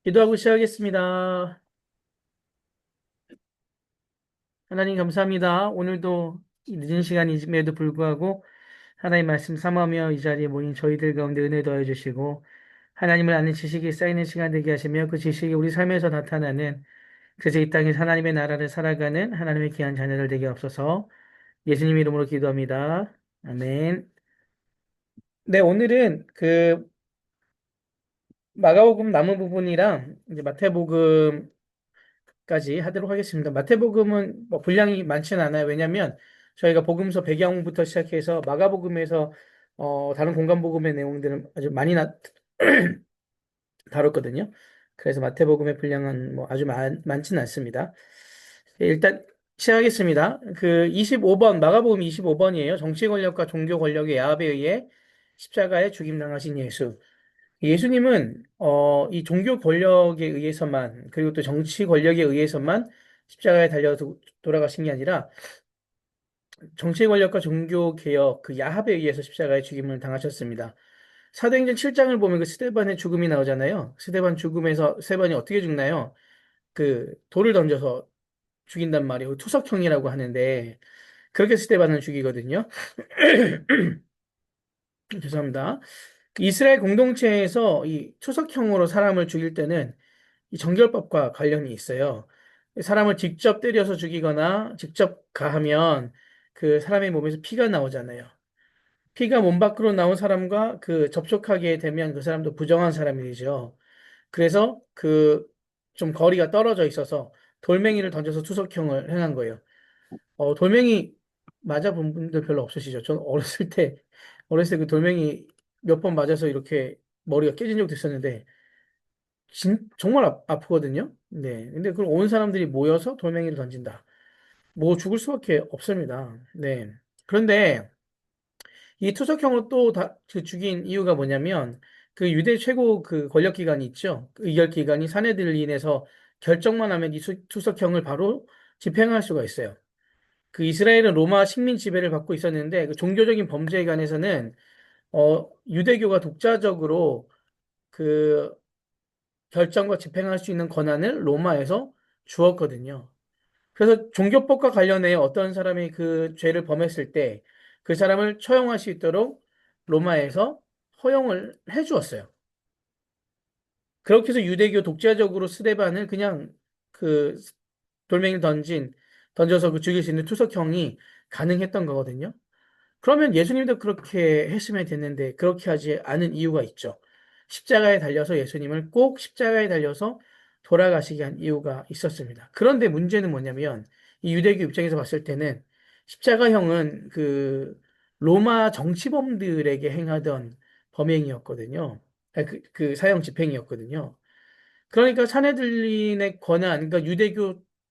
기도하고 시작하겠습니다. 하나님 감사합니다. 오늘도 이 늦은 시간임에도 불구하고 하나님 말씀 삼으며 이 자리에 모인 저희들 가운데 은혜 더해 주시고 하나님을 아는 지식이 쌓이는 시간 되게 하시며 그 지식이 우리 삶에서 나타나는 그저 이 땅에서 하나님의 나라를 살아가는 하나님의 귀한 자녀들 되게 없어서 예수님 이름으로 기도합니다. 아멘. 네, 오늘은 그 마가복음 남은 부분이랑 이제 마태복음 까지 하도록 하겠습니다. 마태복음은 뭐 분량이 많지는 않아요. 왜냐하면 저희가 복음서 배경부터 시작해서 마가복음에서 다른 공간복음의 내용들은 아주 많이 다뤘거든요. 그래서 마태복음의 분량은 뭐 아주 많지는 않습니다. 일단 시작하겠습니다. 그 25번 마가복음 25번이에요. 정치 권력과 종교 권력의 야합에 의해 십자가에 죽임당하신 예수. 예수님은 이 종교 권력에 의해서만 그리고 또 정치 권력에 의해서만 십자가에 달려 돌아가신 게 아니라 정치 권력과 종교 개혁 그 야합에 의해서 십자가에 죽임을 당하셨습니다. 사도행전 7장을 보면 그 스데반의 죽음이 나오잖아요. 스데반 죽음에서 스데반이 어떻게 죽나요? 그 돌을 던져서 죽인단 말이에요. 투석형이라고 하는데 그렇게 스데반을 죽이거든요. 죄송합니다. 이스라엘 공동체에서 이 투석형으로 사람을 죽일 때는 이 정결법과 관련이 있어요. 사람을 직접 때려서 죽이거나 직접 가하면 그 사람의 몸에서 피가 나오잖아요. 피가 몸 밖으로 나온 사람과 그 접촉하게 되면 그 사람도 부정한 사람이 되죠. 그래서 그 좀 거리가 떨어져 있어서 돌멩이를 던져서 투석형을 행한 거예요. 돌멩이 맞아본 분들 별로 없으시죠? 전 어렸을 때 그 돌멩이 몇 번 맞아서 이렇게 머리가 깨진 적도 있었는데 정말 아프거든요. 네. 근데 그걸 온 사람들이 모여서 돌멩이를 던진다. 뭐 죽을 수밖에 없습니다. 네. 그런데 이 투석형으로 또 그 죽인 이유가 뭐냐면 그 유대 최고 그 권력 기관이 있죠. 그 의결 기관이 사내들인에서 결정만 하면 이 투석형을 바로 집행할 수가 있어요. 그 이스라엘은 로마 식민 지배를 받고 있었는데 그 종교적인 범죄에 관해서는 유대교가 독자적으로 그 결정과 집행할 수 있는 권한을 로마에서 주었거든요. 그래서 종교법과 관련해 어떤 사람이 그 죄를 범했을 때 그 사람을 처형할 수 있도록 로마에서 허용을 해 주었어요. 그렇게 해서 유대교 독자적으로 스데반을 그냥 그 돌멩이를 던져서 그 죽일 수 있는 투석형이 가능했던 거거든요. 그러면 예수님도 그렇게 했으면 됐는데 그렇게 하지 않은 이유가 있죠. 십자가에 달려서 예수님을 꼭 십자가에 달려서 돌아가시게 한 이유가 있었습니다. 그런데 문제는 뭐냐면 이 유대교 입장에서 봤을 때는 십자가형은 그 로마 정치범들에게 행하던 범행이었거든요. 그 사형 집행이었거든요. 그러니까 사내들린의 권한, 그러니까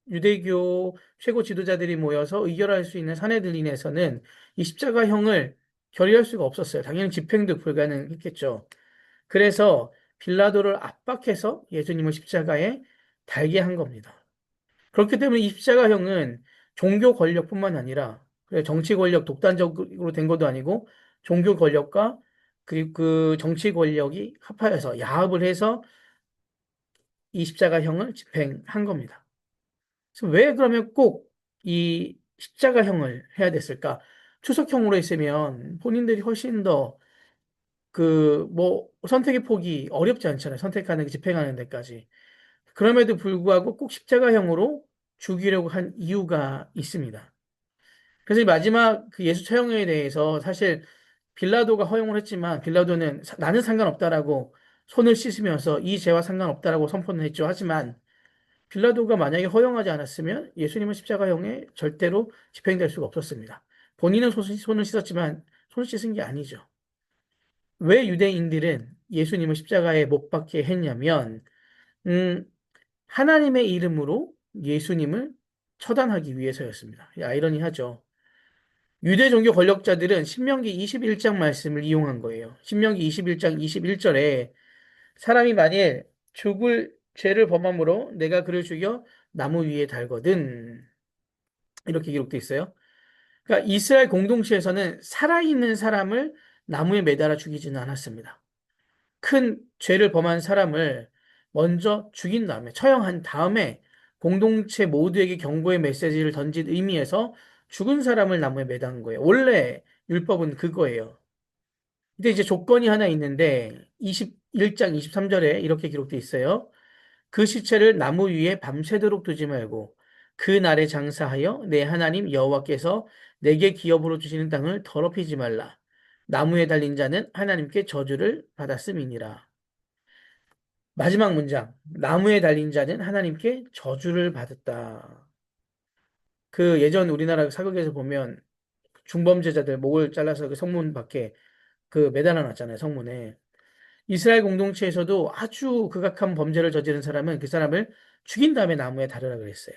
유대교 최고 지도자들이 모여서 의결할 수 있는 사내들린에서는 이 십자가형을 결의할 수가 없었어요. 당연히 집행도 불가능했겠죠. 그래서 빌라도를 압박해서 예수님을 십자가에 달게 한 겁니다. 그렇기 때문에 이 십자가형은 종교 권력뿐만 아니라 정치 권력 독단적으로 된 것도 아니고 종교 권력과 그리고 그 정치 권력이 합하여서 야합을 해서 이 십자가형을 집행한 겁니다. 그래서 왜 그러면 꼭 이 십자가형을 해야 됐을까? 추석형으로 했으면 본인들이 훨씬 더 그 뭐 선택의 폭이 어렵지 않잖아요. 선택하는 집행하는 데까지. 그럼에도 불구하고 꼭 십자가형으로 죽이려고 한 이유가 있습니다. 그래서 이 마지막 그 예수 처형에 대해서 사실 빌라도가 허용을 했지만 빌라도는 나는 상관없다라고 손을 씻으면서 이 죄와 상관없다라고 선포는 했죠. 하지만 빌라도가 만약에 허용하지 않았으면 예수님은 십자가형에 절대로 집행될 수가 없었습니다. 본인은 손을 씻었지만 손을 씻은 게 아니죠. 왜 유대인들은 예수님을 십자가에 못 박게 했냐면, 음, 하나님의 이름으로 예수님을 처단하기 위해서였습니다. 아이러니하죠. 유대 종교 권력자들은 신명기 21장 말씀을 이용한 거예요. 신명기 21장 21절에 사람이 만일 죽을 죄를 범함으로 내가 그를 죽여 나무 위에 달거든. 이렇게 기록돼 있어요. 그러니까 이스라엘 공동체에서는 살아있는 사람을 나무에 매달아 죽이지는 않았습니다. 큰 죄를 범한 사람을 먼저 죽인 다음에, 처형한 다음에 공동체 모두에게 경고의 메시지를 던진 의미에서 죽은 사람을 나무에 매다는 거예요. 원래 율법은 그거예요. 근데 이제 조건이 하나 있는데 21장 23절에 이렇게 기록돼 있어요. 그 시체를 나무 위에 밤새도록 두지 말고 그 날에 장사하여 내 하나님 여호와께서 내게 기업으로 주시는 땅을 더럽히지 말라. 나무에 달린 자는 하나님께 저주를 받았음이니라. 마지막 문장. 나무에 달린 자는 하나님께 저주를 받았다. 그 예전 우리나라 사극에서 보면 중범죄자들 목을 잘라서 그 성문 밖에 그 매달아 놨잖아요, 성문에. 이스라엘 공동체에서도 아주 극악한 범죄를 저지른 사람은 그 사람을 죽인 다음에 나무에 달으라 그랬어요.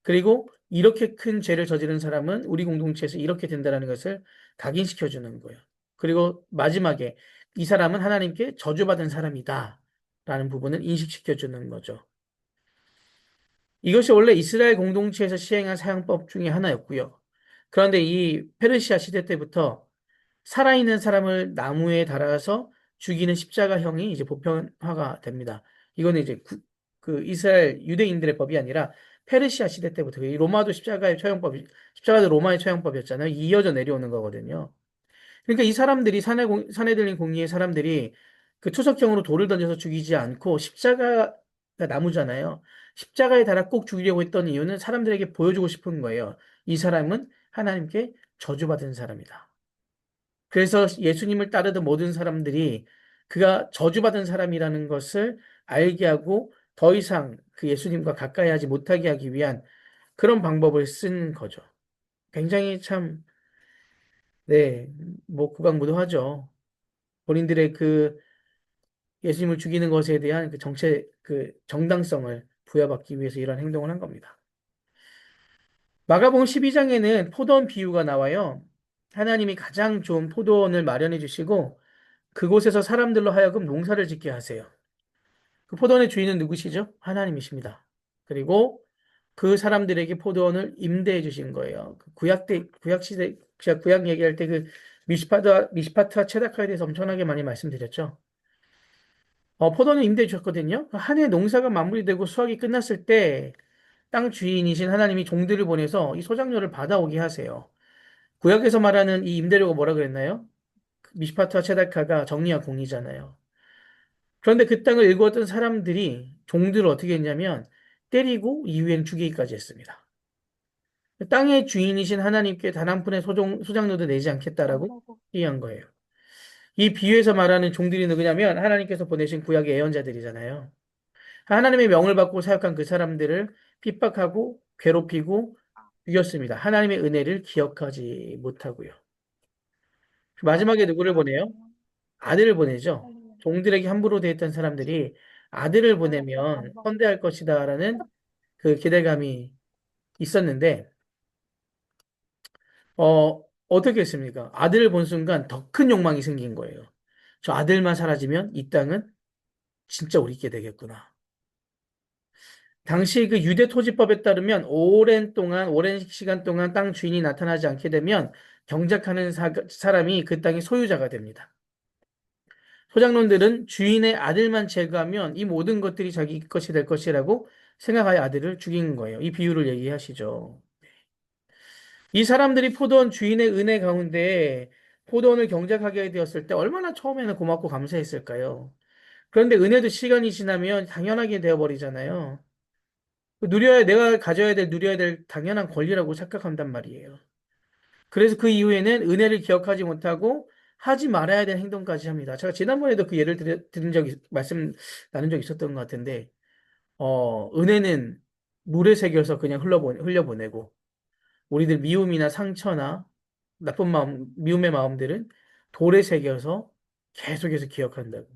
그리고 이렇게 큰 죄를 저지른 사람은 우리 공동체에서 이렇게 된다는 것을 각인시켜 주는 거예요. 그리고 마지막에 이 사람은 하나님께 저주받은 사람이다. 라는 부분을 인식시켜 주는 거죠. 이것이 원래 이스라엘 공동체에서 시행한 사형법 중에 하나였고요. 그런데 이 페르시아 시대 때부터 살아있는 사람을 나무에 달아서 죽이는 십자가형이 이제 보편화가 됩니다. 이거는 이제 그 이스라엘 유대인들의 법이 아니라 페르시아 시대 때부터 이 로마도 십자가의 처형법이 십자가도 로마의 처형법이었잖아요. 이어져 내려오는 거거든요. 그러니까 이 사람들이 산에 들린 공의의 사람들이 그 투석형으로 돌을 던져서 죽이지 않고 십자가가 나무잖아요. 십자가에 달아 꼭 죽이려고 했던 이유는 사람들에게 보여주고 싶은 거예요. 이 사람은 하나님께 저주받은 사람이다. 그래서 예수님을 따르던 모든 사람들이 그가 저주받은 사람이라는 것을 알게 하고 더 이상 그 예수님과 가까이 하지 못하게 하기 위한 그런 방법을 쓴 거죠. 굉장히 참, 네, 뭐 고강무도하죠. 본인들의 그 예수님을 죽이는 것에 대한 그 그 정당성을 부여받기 위해서 이런 행동을 한 겁니다. 마가복음 12장에는 포도원 비유가 나와요. 하나님이 가장 좋은 포도원을 마련해 주시고 그곳에서 사람들로 하여금 농사를 짓게 하세요. 그 포도원의 주인은 누구시죠? 하나님이십니다. 그리고 그 사람들에게 포도원을 임대해 주신 거예요. 그 구약 시대, 제가 구약 얘기할 때 그 미시파트와 체다카에 대해서 엄청나게 많이 말씀드렸죠. 포도원을 임대해 주셨거든요. 한 해 농사가 마무리되고 수확이 끝났을 때 땅 주인이신 하나님이 종들을 보내서 이 소작료를 받아오게 하세요. 구약에서 말하는 이 임대료가 뭐라 그랬나요? 미시파트와 체다카가 정리와 공이잖아요. 그런데 그 땅을 일구었던 사람들이 종들을 어떻게 했냐면 때리고 이후엔 죽이기까지 했습니다. 땅의 주인이신 하나님께 단 한 푼의 소장료도 내지 않겠다라고 얘기한 거예요. 이 비유에서 말하는 종들이 누구냐면 하나님께서 보내신 구약의 예언자들이잖아요. 하나님의 명을 받고 사역한 그 사람들을 핍박하고 괴롭히고 죽였습니다. 하나님의 은혜를 기억하지 못하고요. 마지막에 누구를 보내요? 아들을 보내죠. 종들에게 함부로 대했던 사람들이 아들을 보내면 선대할 것이다라는 그 기대감이 있었는데, 어떻게 했습니까? 아들을 본 순간 더 큰 욕망이 생긴 거예요. 저 아들만 사라지면 이 땅은 진짜 우리께 되겠구나. 당시 그 유대 토지법에 따르면 오랜 시간 동안 땅 주인이 나타나지 않게 되면 경작하는 사람이 그 땅의 소유자가 됩니다. 소장론들은 주인의 아들만 제거하면 이 모든 것들이 자기 것이 될 것이라고 생각하여 아들을 죽인 거예요. 이 비유를 얘기하시죠. 이 사람들이 포도원 주인의 은혜 가운데 포도원을 경작하게 되었을 때 얼마나 처음에는 고맙고 감사했을까요? 그런데 은혜도 시간이 지나면 당연하게 되어버리잖아요. 내가 가져야 될, 누려야 될 당연한 권리라고 착각한단 말이에요. 그래서 그 이후에는 은혜를 기억하지 못하고 하지 말아야 될 행동까지 합니다. 제가 지난번에도 그 예를 드린 말씀 나눈 적 있었던 것 같은데, 은혜는 물에 새겨서 그냥 흘려보내고, 우리들 미움이나 상처나 나쁜 마음, 미움의 마음들은 돌에 새겨서 계속해서 기억한다고.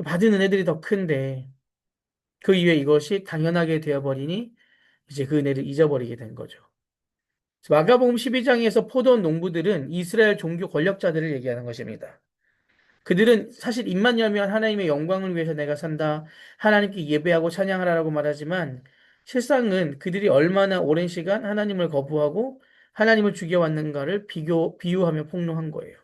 받은 은혜들이 더 큰데, 그 이후에 이것이 당연하게 되어버리니, 이제 그 은혜를 잊어버리게 된 거죠. 마가복음 12장에서 포도원 농부들은 이스라엘 종교 권력자들을 얘기하는 것입니다. 그들은 사실 입만 열면 하나님의 영광을 위해서 내가 산다, 하나님께 예배하고 찬양하라고 말하지만 실상은 그들이 얼마나 오랜 시간 하나님을 거부하고 하나님을 죽여왔는가를 비유하며 폭로한 거예요.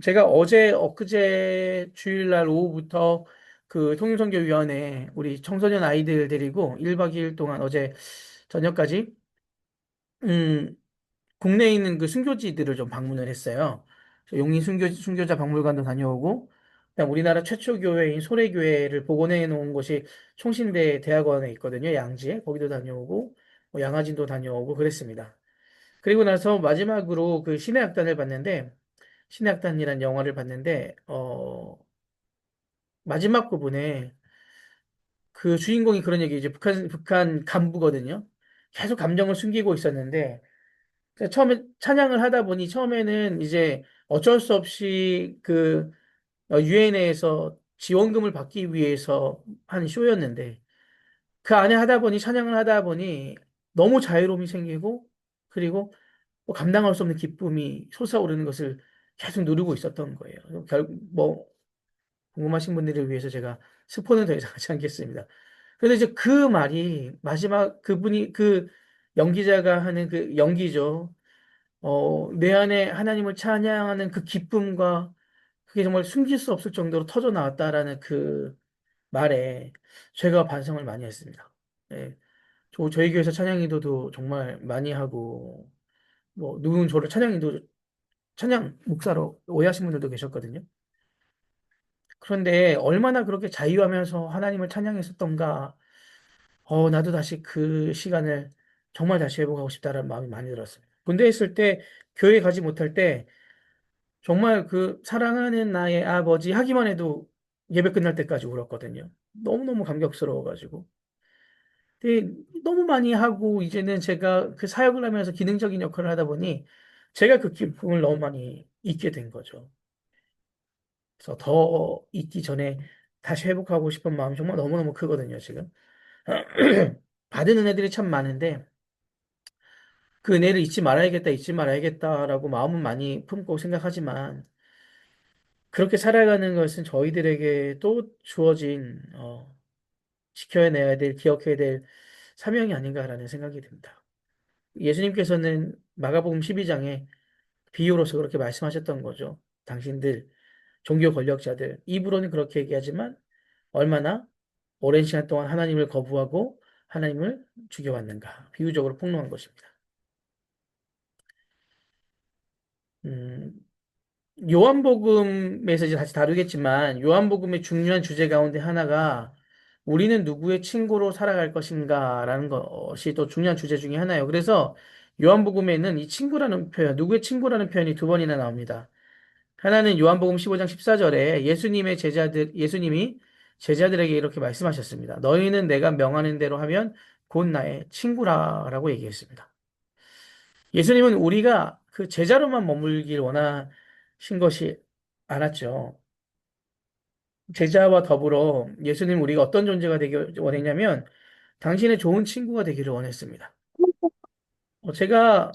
제가 엊그제 주일날 오후부터 그 통일선교위원회 우리 청소년 아이들 데리고 1박 2일 동안 어제 저녁까지 음, 국내에 있는 그 순교지들을 좀 방문을 했어요. 그래서 용인 순교자 박물관도 다녀오고, 그다음 우리나라 최초 교회인 소래교회를 복원해 놓은 곳이 총신대 대학원에 있거든요. 양지에. 거기도 다녀오고, 뭐 양화진도 다녀오고 그랬습니다. 그리고 나서 마지막으로 그 신의 악단을 봤는데, 신의 악단이라는 영화를 봤는데, 마지막 부분에 그 주인공이 그런 얘기, 이제 북한 간부거든요. 계속 감정을 숨기고 있었는데, 처음에 찬양을 하다 보니 처음에는 이제 어쩔 수 없이 그 유엔에서 지원금을 받기 위해서 한 쇼였는데 그 안에 하다 보니 찬양을 하다 보니 너무 자유로움이 생기고 그리고 뭐 감당할 수 없는 기쁨이 솟아오르는 것을 계속 누리고 있었던 거예요. 뭐 궁금하신 분들을 위해서 제가 스포는 더 이상 하지 않겠습니다. 그래서 이제 그 말이 마지막 그분이 그 연기자가 하는 그 연기죠. 내 안에 하나님을 찬양하는 그 기쁨과 그게 정말 숨길 수 없을 정도로 터져 나왔다라는 그 말에 제가 반성을 많이 했습니다. 예. 저희 교회에서 찬양인도도 정말 많이 하고, 뭐, 누군 저를 찬양 목사로 오해하신 분들도 계셨거든요. 그런데 얼마나 그렇게 자유하면서 하나님을 찬양했었던가, 나도 다시 그 시간을 정말 다시 회복하고 싶다라는 마음이 많이 들었습니다. 군대에 있을 때, 교회 가지 못할 때, 정말 그 사랑하는 나의 아버지 하기만 해도 예배 끝날 때까지 울었거든요. 너무너무 감격스러워가지고. 근데 너무 많이 하고 이제는 제가 그 사역을 하면서 기능적인 역할을 하다 보니 제가 그 기쁨을 너무 많이 잊게 된 거죠. 그래서 더 잊기 전에 다시 회복하고 싶은 마음이 정말 너무너무 크거든요, 지금. 받은 은혜들이 참 많은데 그 은혜를 잊지 말아야겠다라고 마음은 많이 품고 생각하지만 그렇게 살아가는 것은 저희들에게 또 주어진 지켜내야 될, 기억해야 될 사명이 아닌가라는 생각이 듭니다. 예수님께서는 마가복음 12장에 비유로서 그렇게 말씀하셨던 거죠. 당신들 종교 권력자들 입으로는 그렇게 얘기하지만 얼마나 오랜 시간 동안 하나님을 거부하고 하나님을 죽여왔는가. 비유적으로 폭로한 것입니다. 음, 요한복음에서 이제 다시 다루겠지만 요한복음의 중요한 주제 가운데 하나가 우리는 누구의 친구로 살아갈 것인가라는 것이 또 중요한 주제 중에 하나예요. 그래서 요한복음에는 이 친구라는 표현, 누구의 친구라는 표현이 두 번이나 나옵니다. 하나는 요한복음 15장 14절에 예수님이 제자들에게 이렇게 말씀하셨습니다. 너희는 내가 명하는 대로 하면 곧 나의 친구라라고 얘기했습니다. 예수님은 우리가 그 제자로만 머물길 원하신 것이 않았죠. 제자와 더불어 예수님 우리가 어떤 존재가 되길 원했냐면 당신의 좋은 친구가 되기를 원했습니다. 제가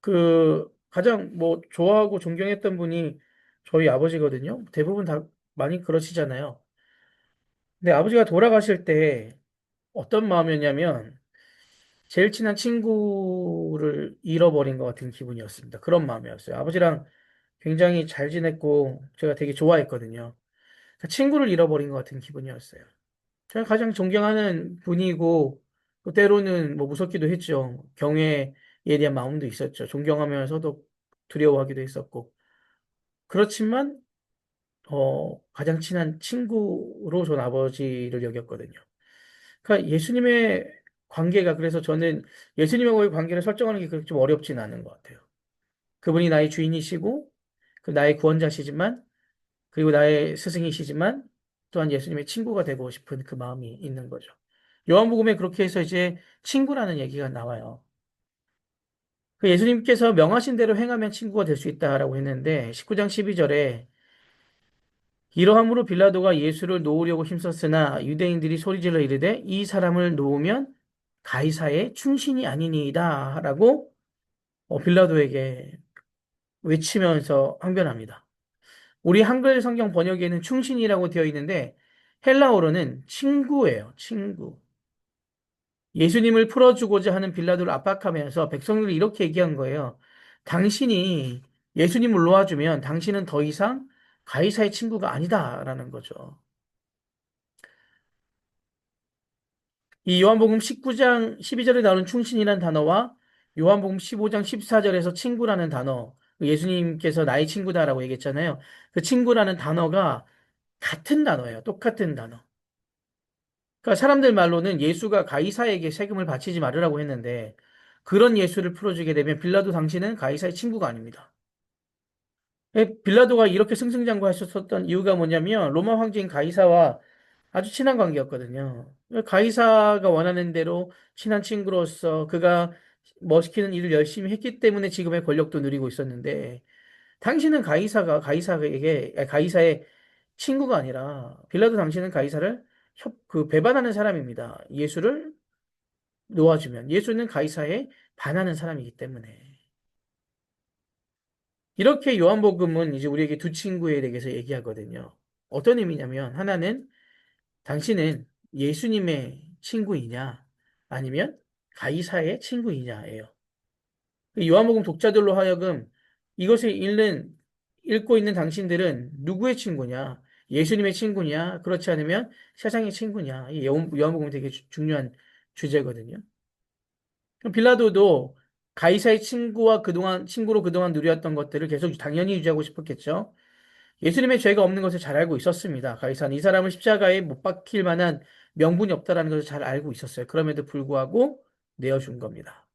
그 가장 뭐 좋아하고 존경했던 분이 저희 아버지거든요. 대부분 다 많이 그러시잖아요. 근데 아버지가 돌아가실 때 어떤 마음이었냐면 제일 친한 친구를 잃어버린 것 같은 기분이었습니다. 그런 마음이었어요. 아버지랑 굉장히 잘 지냈고 제가 되게 좋아했거든요. 그러니까 친구를 잃어버린 것 같은 기분이었어요. 제가 가장 존경하는 분이고 또 때로는 뭐 무섭기도 했죠. 경애에 대한 마음도 있었죠. 존경하면서도 두려워하기도 했었고. 그렇지만 가장 친한 친구로 전 아버지를 여겼거든요. 그러니까 예수님의 관계가 그래서 저는 예수님하고의 관계를 설정하는 게 그렇게 좀 어렵진 않은 것 같아요. 그분이 나의 주인이시고 그 나의 구원자시지만 그리고 나의 스승이시지만 또한 예수님의 친구가 되고 싶은 그 마음이 있는 거죠. 요한복음에 그렇게 해서 이제 친구라는 얘기가 나와요. 그 예수님께서 명하신 대로 행하면 친구가 될 수 있다라고 했는데 19장 12절에 이러함으로 빌라도가 예수를 놓으려고 힘썼으나 유대인들이 소리질러 이르되 이 사람을 놓으면 가이사의 충신이 아니니이다라고 빌라도에게 외치면서 항변합니다. 우리 한글 성경 번역에는 충신이라고 되어 있는데 헬라어로는 친구예요. 친구. 예수님을 풀어주고자 하는 빌라도를 압박하면서 백성들이 이렇게 얘기한 거예요. 당신이 예수님을 놓아주면 당신은 더 이상 가이사의 친구가 아니다라는 거죠. 이 요한복음 19장 12절에 나오는 충신이라는 단어와 요한복음 15장 14절에서 친구라는 단어, 예수님께서 나의 친구다라고 얘기했잖아요. 그 친구라는 단어가 같은 단어예요. 똑같은 단어. 그러니까 사람들 말로는 예수가 가이사에게 세금을 바치지 말으라고 했는데 그런 예수를 풀어주게 되면 빌라도 당신은 가이사의 친구가 아닙니다. 빌라도가 이렇게 승승장구하셨었던 이유가 뭐냐면 로마 황제인 가이사와 아주 친한 관계였거든요. 가이사가 원하는 대로 친한 친구로서 그가 뭐 시키는 일을 열심히 했기 때문에 지금의 권력도 누리고 있었는데 당신은 가이사에게 가이사의 친구가 아니라 빌라도 당신은 가이사를 배반하는 사람입니다. 예수를 놓아주면 예수는 가이사에 반하는 사람이기 때문에 이렇게 요한복음은 이제 우리에게 두 친구에 대해서 얘기하거든요. 어떤 의미냐면 하나는 당신은 예수님의 친구이냐 아니면 가이사의 친구이냐예요. 요한복음 독자들로 하여금 이것을 읽고 있는 당신들은 누구의 친구냐? 예수님의 친구냐? 그렇지 않으면 세상의 친구냐? 이 요한복음이 되게 중요한 주제거든요. 그럼 빌라도도 가이사의 친구로 그동안 누렸던 것들을 계속 당연히 유지하고 싶었겠죠. 예수님의 죄가 없는 것을 잘 알고 있었습니다. 가이사는 이 사람을 십자가에 못 박힐 만한 명분이 없다라는 것을 잘 알고 있었어요. 그럼에도 불구하고 내어준 겁니다.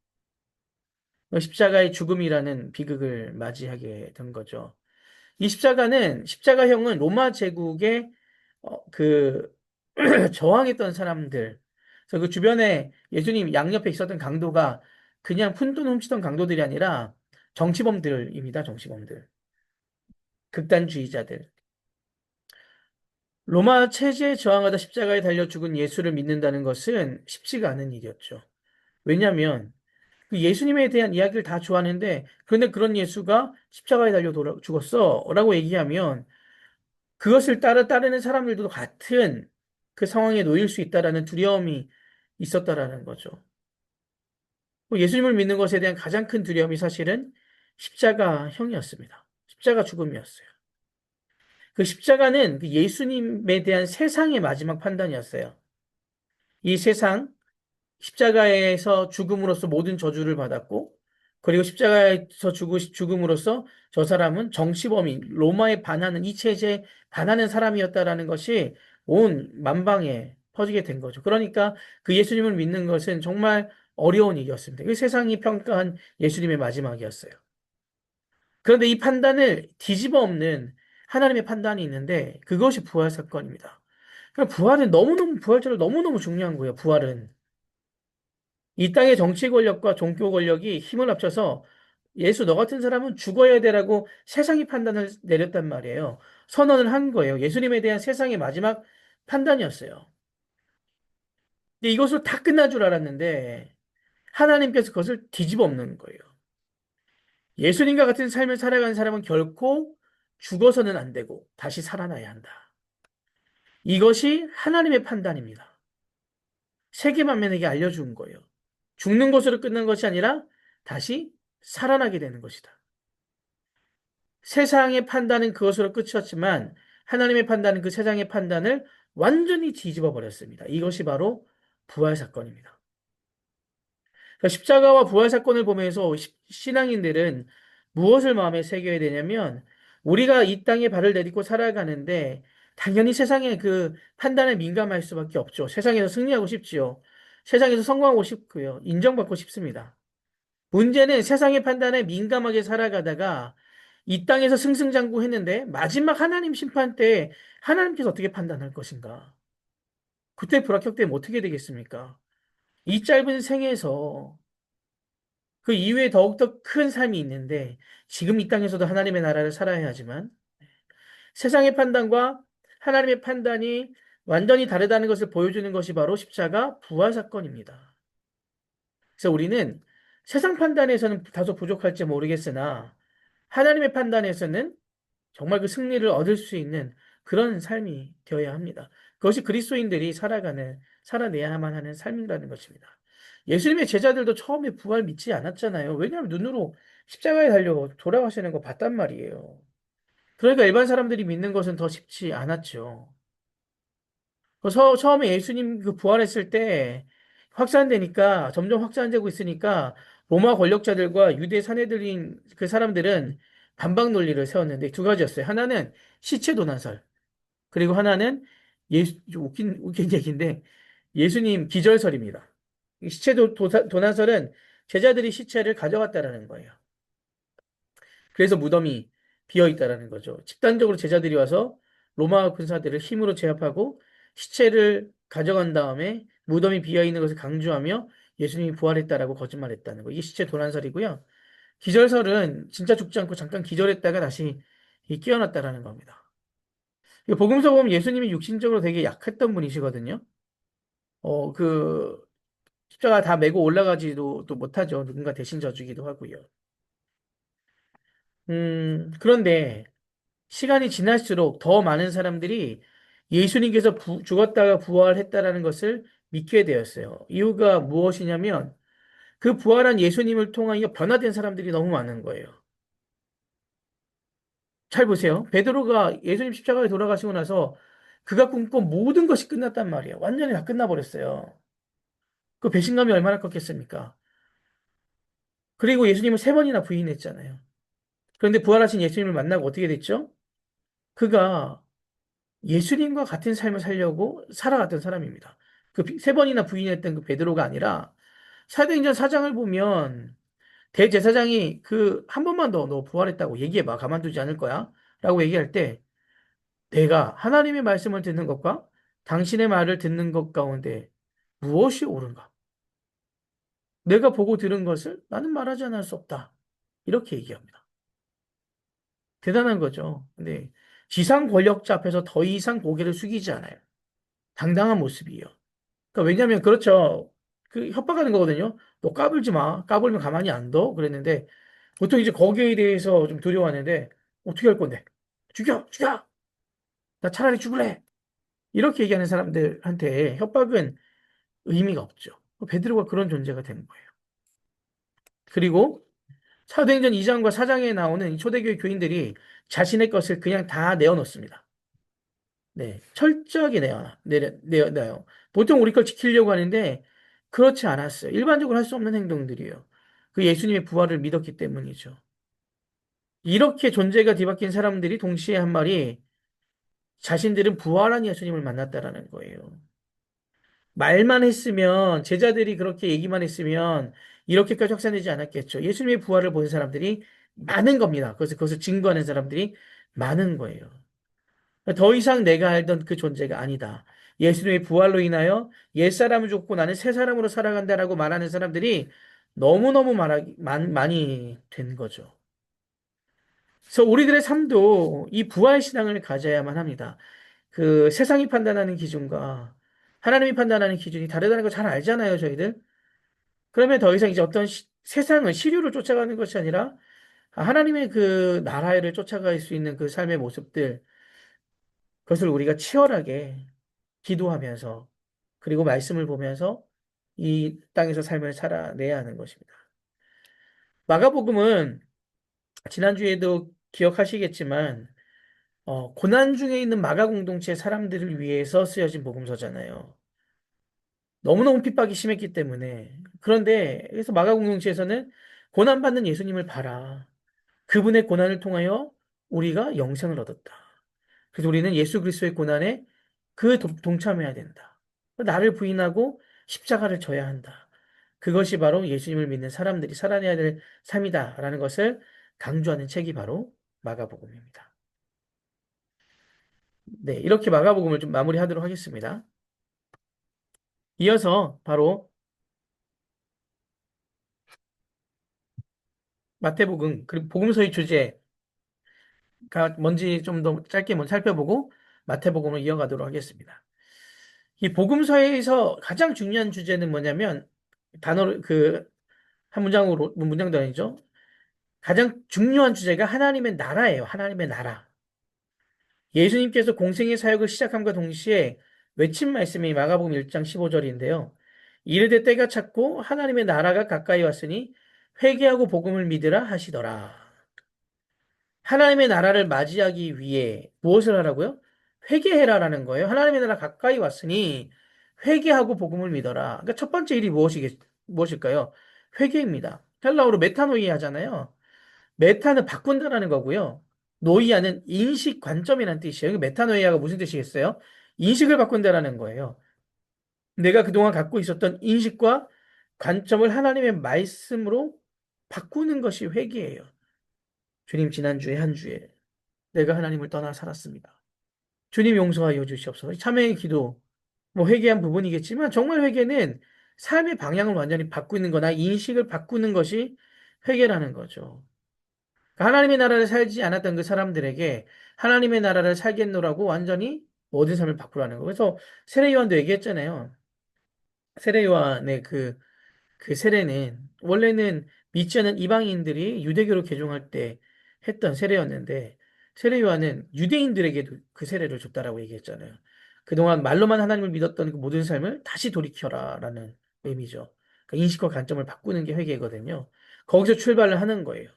십자가의 죽음이라는 비극을 맞이하게 된 거죠. 이 십자가형은 로마 제국의 그 저항했던 사람들, 그래서 그 주변에 예수님 양옆에 있었던 강도가 그냥 푼돈 훔치던 강도들이 아니라 정치범들입니다. 정치범들, 극단주의자들. 로마 체제에 저항하다 십자가에 달려 죽은 예수를 믿는다는 것은 쉽지가 않은 일이었죠. 왜냐하면 그 예수님에 대한 이야기를 다 좋아하는데 그런데 그런 예수가 십자가에 달려 죽었어 라고 얘기하면 그것을 따르는 사람들도 같은 그 상황에 놓일 수 있다라는 두려움이 있었다라는 거죠. 예수님을 믿는 것에 대한 가장 큰 두려움이 사실은 십자가형이었습니다. 십자가 죽음이었어요. 그 십자가는 그 예수님에 대한 세상의 마지막 판단이었어요. 이 세상, 십자가에서 죽음으로써 모든 저주를 받았고, 그리고 십자가에서 죽음으로써 저 사람은 정치범인, 로마에 반하는, 이 체제에 반하는 사람이었다라는 것이 온 만방에 퍼지게 된 거죠. 그러니까 그 예수님을 믿는 것은 정말 어려운 일이었습니다. 그 세상이 평가한 예수님의 마지막이었어요. 그런데 이 판단을 뒤집어 엎는 하나님의 판단이 있는데 그것이 부활 사건입니다. 그러니까 부활절로 너무너무 중요한 거예요, 부활은. 이 땅의 정치 권력과 종교 권력이 힘을 합쳐서 예수 너 같은 사람은 죽어야 되라고 세상이 판단을 내렸단 말이에요. 선언을 한 거예요. 예수님에 대한 세상의 마지막 판단이었어요. 근데 이것으로 다 끝난 줄 알았는데 하나님께서 그것을 뒤집어 엎는 거예요. 예수님과 같은 삶을 살아가는 사람은 결코 죽어서는 안 되고 다시 살아나야 한다. 이것이 하나님의 판단입니다. 세계 만민에게 알려준 거예요. 죽는 것으로 끝난 것이 아니라 다시 살아나게 되는 것이다. 세상의 판단은 그것으로 끝이었지만 하나님의 판단은 그 세상의 판단을 완전히 뒤집어 버렸습니다. 이것이 바로 부활 사건입니다. 그러니까 십자가와 부활 사건을 보면서 신앙인들은 무엇을 마음에 새겨야 되냐면 우리가 이 땅에 발을 내딛고 살아가는데 당연히 세상의 그 판단에 민감할 수밖에 없죠. 세상에서 승리하고 싶지요. 세상에서 성공하고 싶고요. 인정받고 싶습니다. 문제는 세상의 판단에 민감하게 살아가다가 이 땅에서 승승장구했는데 마지막 하나님 심판 때 하나님께서 어떻게 판단할 것인가? 그때 불합격되면 어떻게 되겠습니까? 이 짧은 생에서 그 이후에 더욱더 큰 삶이 있는데 지금 이 땅에서도 하나님의 나라를 살아야 하지만 세상의 판단과 하나님의 판단이 완전히 다르다는 것을 보여주는 것이 바로 십자가 부활 사건입니다. 그래서 우리는 세상 판단에서는 다소 부족할지 모르겠으나 하나님의 판단에서는 정말 그 승리를 얻을 수 있는 그런 삶이 되어야 합니다. 그것이 그리스도인들이 살아내야만 하는 삶이라는 것입니다. 예수님의 제자들도 처음에 부활 믿지 않았잖아요. 왜냐하면 눈으로 십자가에 달려 돌아가시는 거 봤단 말이에요. 그러니까 일반 사람들이 믿는 것은 더 쉽지 않았죠. 처음에 예수님 그 부활했을 때 확산되니까 점점 확산되고 있으니까 로마 권력자들과 유대 사내들인 그 사람들은 반박 논리를 세웠는데 두 가지였어요. 하나는 시체 도난설, 그리고 하나는 좀 웃긴 얘기인데 예수님 기절설입니다. 이 시체 도난설은 제자들이 시체를 가져갔다라는 거예요. 그래서 무덤이 비어 있다라는 거죠. 집단적으로 제자들이 와서 로마 군사들을 힘으로 제압하고 시체를 가져간 다음에 무덤이 비어 있는 것을 강조하며 예수님이 부활했다라고 거짓말했다는 거. 이게 시체 도난설이고요. 기절설은 진짜 죽지 않고 잠깐 기절했다가 다시 깨어났다라는 겁니다. 이 복음서 보면 예수님이 육신적으로 되게 약했던 분이시거든요. 그 십자가 다 메고 올라가지도 또 못하죠. 누군가 대신 져주기도 하고요. 그런데 시간이 지날수록 더 많은 사람들이 예수님께서 죽었다가 부활했다라는 것을 믿게 되었어요. 이유가 무엇이냐면 그 부활한 예수님을 통하여 변화된 사람들이 너무 많은 거예요. 잘 보세요. 베드로가 예수님 십자가에 돌아가시고 나서 그가 꿈꾼 모든 것이 끝났단 말이에요. 완전히 다 끝나버렸어요. 그 배신감이 얼마나 컸겠습니까? 그리고 예수님을 세 번이나 부인했잖아요. 그런데 부활하신 예수님을 만나고 어떻게 됐죠? 그가 예수님과 같은 삶을 살려고 살아갔던 사람입니다. 그 세 번이나 부인했던 그 베드로가 아니라 사도행전 4장을 보면 대제사장이 그 한 번만 더 너 부활했다고 얘기해봐. 가만두지 않을 거야. 라고 얘기할 때 내가 하나님의 말씀을 듣는 것과 당신의 말을 듣는 것 가운데 무엇이 옳은가? 내가 보고 들은 것을 나는 말하지 않을 수 없다. 이렇게 얘기합니다. 대단한 거죠. 근데 지상 권력자 앞에서 더 이상 고개를 숙이지 않아요. 당당한 모습이에요. 그러니까 왜냐면 그렇죠. 그 협박하는 거거든요. 너 까불지 마. 까불면 가만히 안 둬. 그랬는데 보통 이제 거기에 대해서 좀 두려워하는데 어떻게 할 건데? 죽여! 죽여! 나 차라리 죽을래! 이렇게 얘기하는 사람들한테 협박은 의미가 없죠. 베드로가 그런 존재가 된 거예요. 그리고 사도행전 2장과 4장에 나오는 이 초대교회 교인들이 자신의 것을 그냥 다 내어놓습니다. 네, 철저하게 내요. 보통 우리 걸 지키려고 하는데 그렇지 않았어요. 일반적으로 할 수 없는 행동들이에요. 그 예수님의 부활을 믿었기 때문이죠. 이렇게 존재가 뒤바뀐 사람들이 동시에 한 말이 자신들은 부활한 예수님을 만났다라는 거예요. 말만 했으면 제자들이 그렇게 얘기만 했으면 이렇게까지 확산되지 않았겠죠. 예수님의 부활을 본 사람들이 많은 겁니다. 그래서 그것을 증거하는 사람들이 많은 거예요. 더 이상 내가 알던 그 존재가 아니다. 예수님의 부활로 인하여 옛사람을 죽고 나는 새 사람으로 살아간다라고 말하는 사람들이 너무너무 많이 된 거죠. 그래서 우리들의 삶도 이 부활 신앙을 가져야만 합니다. 그 세상이 판단하는 기준과 하나님이 판단하는 기준이 다르다는 거 잘 알잖아요, 저희들. 그러면 더 이상 이제 어떤 세상은 시류를 쫓아가는 것이 아니라 하나님의 그 나라를 쫓아갈 수 있는 그 삶의 모습들, 그것을 우리가 치열하게 기도하면서 그리고 말씀을 보면서 이 땅에서 삶을 살아내야 하는 것입니다. 마가복음은 지난주에도 기억하시겠지만 고난 중에 있는 마가 공동체 사람들을 위해서 쓰여진 복음서잖아요. 너무너무 핍박이 심했기 때문에. 그런데 그래서 마가 공동체에서는 고난받는 예수님을 봐라. 그분의 고난을 통하여 우리가 영생을 얻었다. 그래서 우리는 예수 그리스도의 고난에 동참해야 된다. 나를 부인하고 십자가를 져야 한다. 그것이 바로 예수님을 믿는 사람들이 살아내야 될 삶이다라는 것을 강조하는 책이 바로 마가복음입니다. 네, 이렇게 마가복음을 좀 마무리하도록 하겠습니다. 이어서 바로 마태복음, 그리고 복음서의 주제가 뭔지 좀 더 짧게 먼저 살펴보고 마태복음을 이어가도록 하겠습니다. 이 복음서에서 가장 중요한 주제는 뭐냐면 단어를 한 문장도 아니죠. 가장 중요한 주제가 하나님의 나라예요. 하나님의 나라. 예수님께서 공생의 사역을 시작함과 동시에 외친 말씀이 마가복음 1장 15절인데요. 이르되 때가 찼고 하나님의 나라가 가까이 왔으니 회개하고 복음을 믿으라 하시더라. 하나님의 나라를 맞이하기 위해 무엇을 하라고요? 회개해라라는 거예요. 하나님의 나라 가까이 왔으니 회개하고 복음을 믿어라. 그러니까 첫 번째 일이 무엇일까요? 회개입니다. 헬라어로 메타노이아 하잖아요. 메타는 바꾼다라는 거고요. 노이아는 인식 관점이라는 뜻이에요. 메타노이아가 무슨 뜻이겠어요? 인식을 바꾼다라는 거예요. 내가 그동안 갖고 있었던 인식과 관점을 하나님의 말씀으로 바꾸는 것이 회개예요. 주님, 지난주에 한 주에 내가 하나님을 떠나 살았습니다. 주님 용서하여 주시옵소서. 참회의 기도, 뭐 회개한 부분이겠지만 정말 회개는 삶의 방향을 완전히 바꾸는 거나 인식을 바꾸는 것이 회개라는 거죠. 그러니까 하나님의 나라를 살지 않았던 그 사람들에게 하나님의 나라를 살겠노라고 완전히 모든 삶을 바꾸라는 거. 그래서 세례 요한도 얘기했잖아요. 세례 요한의 그 세례는 원래는 믿지 않은 이방인들이 유대교로 개종할 때 했던 세례였는데 세례 요한은 유대인들에게도 그 세례를 줬다라고 얘기했잖아요. 그동안 말로만 하나님을 믿었던 그 모든 삶을 다시 돌이켜라라는 의미죠. 그러니까 인식과 관점을 바꾸는 게 회개거든요. 거기서 출발을 하는 거예요.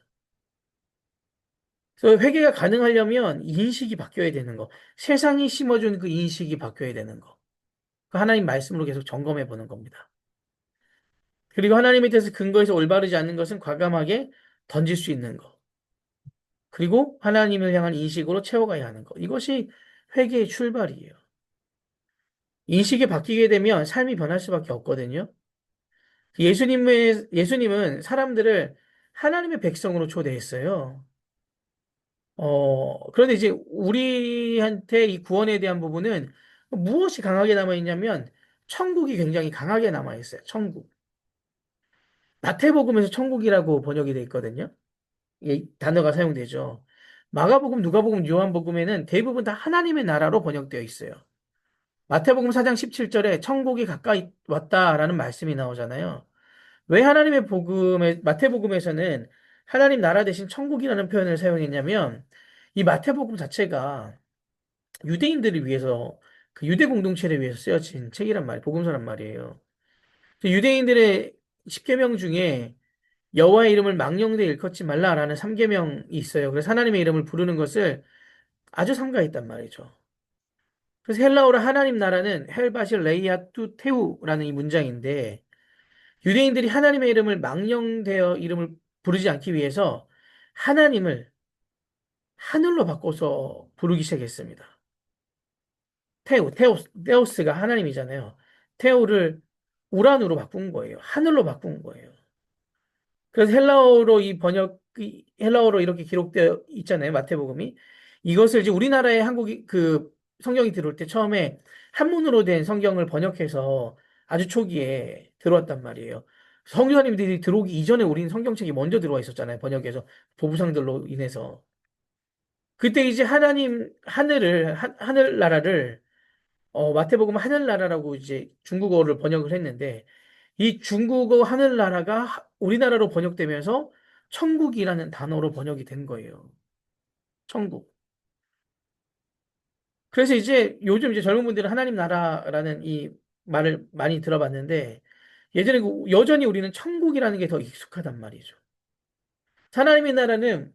그래서 회개가 가능하려면 인식이 바뀌어야 되는 거. 세상이 심어준 그 인식이 바뀌어야 되는 거. 그 하나님 말씀으로 계속 점검해 보는 겁니다. 그리고 하나님에 대해서 근거해서 올바르지 않는 것은 과감하게 던질 수 있는 것. 그리고 하나님을 향한 인식으로 채워가야 하는 것. 이것이 회개의 출발이에요. 인식이 바뀌게 되면 삶이 변할 수밖에 없거든요. 예수님은 사람들을 하나님의 백성으로 초대했어요. 그런데 이제 우리한테 이 구원에 대한 부분은 무엇이 강하게 남아있냐면 천국이 굉장히 강하게 남아있어요. 천국. 마태복음에서 천국이라고 번역이 돼 있거든요. 이 단어가 사용되죠. 마가복음, 누가복음, 요한복음에는 대부분 다 하나님의 나라로 번역되어 있어요. 마태복음 4장 17절에 천국이 가까이 왔다라는 말씀이 나오잖아요. 왜 마태복음에서는 하나님 나라 대신 천국이라는 표현을 사용했냐면 이 마태복음 자체가 유대인들을 위해서 그 유대 공동체를 위해서 쓰여진 책이란 말이에요. 복음서란 말이에요. 유대인들의 10계명 중에 여호와의 이름을 망령되이 일컫지 말라라는 3계명이 있어요. 그래서 하나님의 이름을 부르는 것을 아주 삼가했단 말이죠. 그래서 헬라어로 하나님 나라는 헬바실 레이아 투 테우라는 이 문장인데 유대인들이 하나님의 이름을 망령되어 이름을 부르지 않기 위해서 하나님을 하늘로 바꿔서 부르기 시작했습니다. 테오스가 하나님이잖아요. 테오를 우란으로 바꾼 거예요. 하늘로 바꾼 거예요. 그래서 헬라어로 이렇게 기록되어 있잖아요. 마태복음이. 이것을 이제 우리나라에 한국이 그 성경이 들어올 때 처음에 한문으로 된 성경을 번역해서 아주 초기에 들어왔단 말이에요. 성교사님들이 들어오기 이전에 우리는 성경책이 먼저 들어와 있었잖아요. 번역해서 보부상들로 인해서. 그때 이제 하늘나라를 마태복음 하늘나라라고 이제 중국어를 번역을 했는데 이 중국어 하늘나라가 우리나라로 번역되면서 천국이라는 단어로 번역이 된 거예요. 천국. 그래서 이제 요즘 이제 젊은 분들은 하나님 나라라는 이 말을 많이 들어봤는데 예전에 여전히 우리는 천국이라는 게 더 익숙하단 말이죠. 하나님의 나라는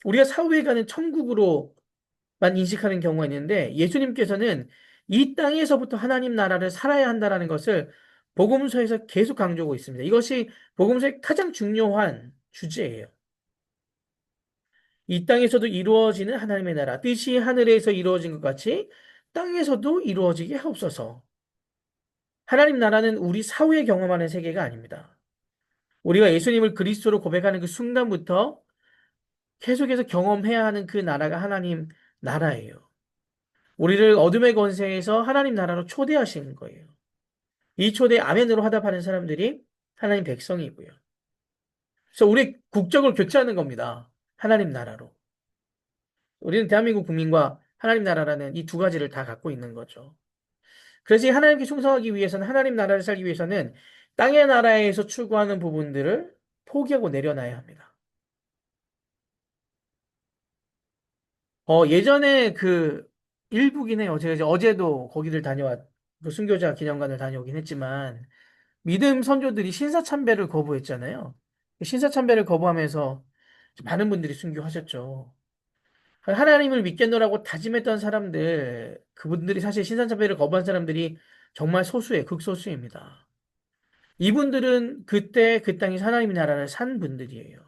우리가 사후에 가는 천국으로만 인식하는 경우가 있는데 예수님께서는 이 땅에서부터 하나님 나라를 살아야 한다라는 것을 복음서에서 계속 강조하고 있습니다. 이것이 복음서의 가장 중요한 주제예요. 이 땅에서도 이루어지는 하나님의 나라, 뜻이 하늘에서 이루어진 것 같이 땅에서도 이루어지게 하옵소서. 하나님 나라는 우리 사후에 경험하는 세계가 아닙니다. 우리가 예수님을 그리스도로 고백하는 그 순간부터 계속해서 경험해야 하는 그 나라가 하나님 나라예요. 우리를 어둠의 권세에서 하나님 나라로 초대하시는 거예요. 이 초대에 아멘으로 화답하는 사람들이 하나님 백성이고요. 그래서 우리 국적을 교체하는 겁니다. 하나님 나라로. 우리는 대한민국 국민과 하나님 나라라는 이 두 가지를 다 갖고 있는 거죠. 그래서 이 하나님께 충성하기 위해서는 하나님 나라를 살기 위해서는 땅의 나라에서 추구하는 부분들을 포기하고 내려놔야 합니다. 예전에 그 일부긴 해요. 제가 이제 어제도 거기를 그 순교자 기념관을 다녀오긴 했지만 믿음 선조들이 신사참배를 거부했잖아요. 신사참배를 거부하면서 많은 분들이 순교하셨죠. 하나님을 믿겠노라고 다짐했던 사람들, 그분들이 사실 신산참배를 거부한 사람들이 정말 소수예요. 극소수입니다. 이분들은 그때 그 땅에서 하나님의 나라를 산 분들이에요.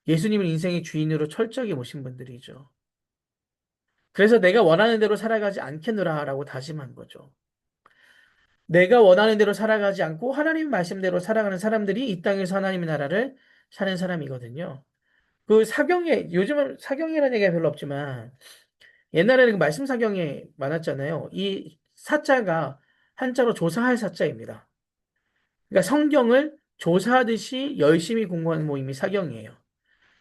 예수님을 인생의 주인으로 철저하게 모신 분들이죠. 그래서 내가 원하는 대로 살아가지 않겠노라라고 다짐한 거죠. 내가 원하는 대로 살아가지 않고 하나님 말씀대로 살아가는 사람들이 이 땅에서 하나님의 나라를 사는 사람이거든요. 그 사경에, 요즘은 사경이라는 얘기가 별로 없지만 옛날에는 그 말씀 사경에 많았잖아요. 이 사자가 한자로 조사할 사자입니다. 그러니까 성경을 조사하듯이 열심히 공부하는 모임이 사경이에요.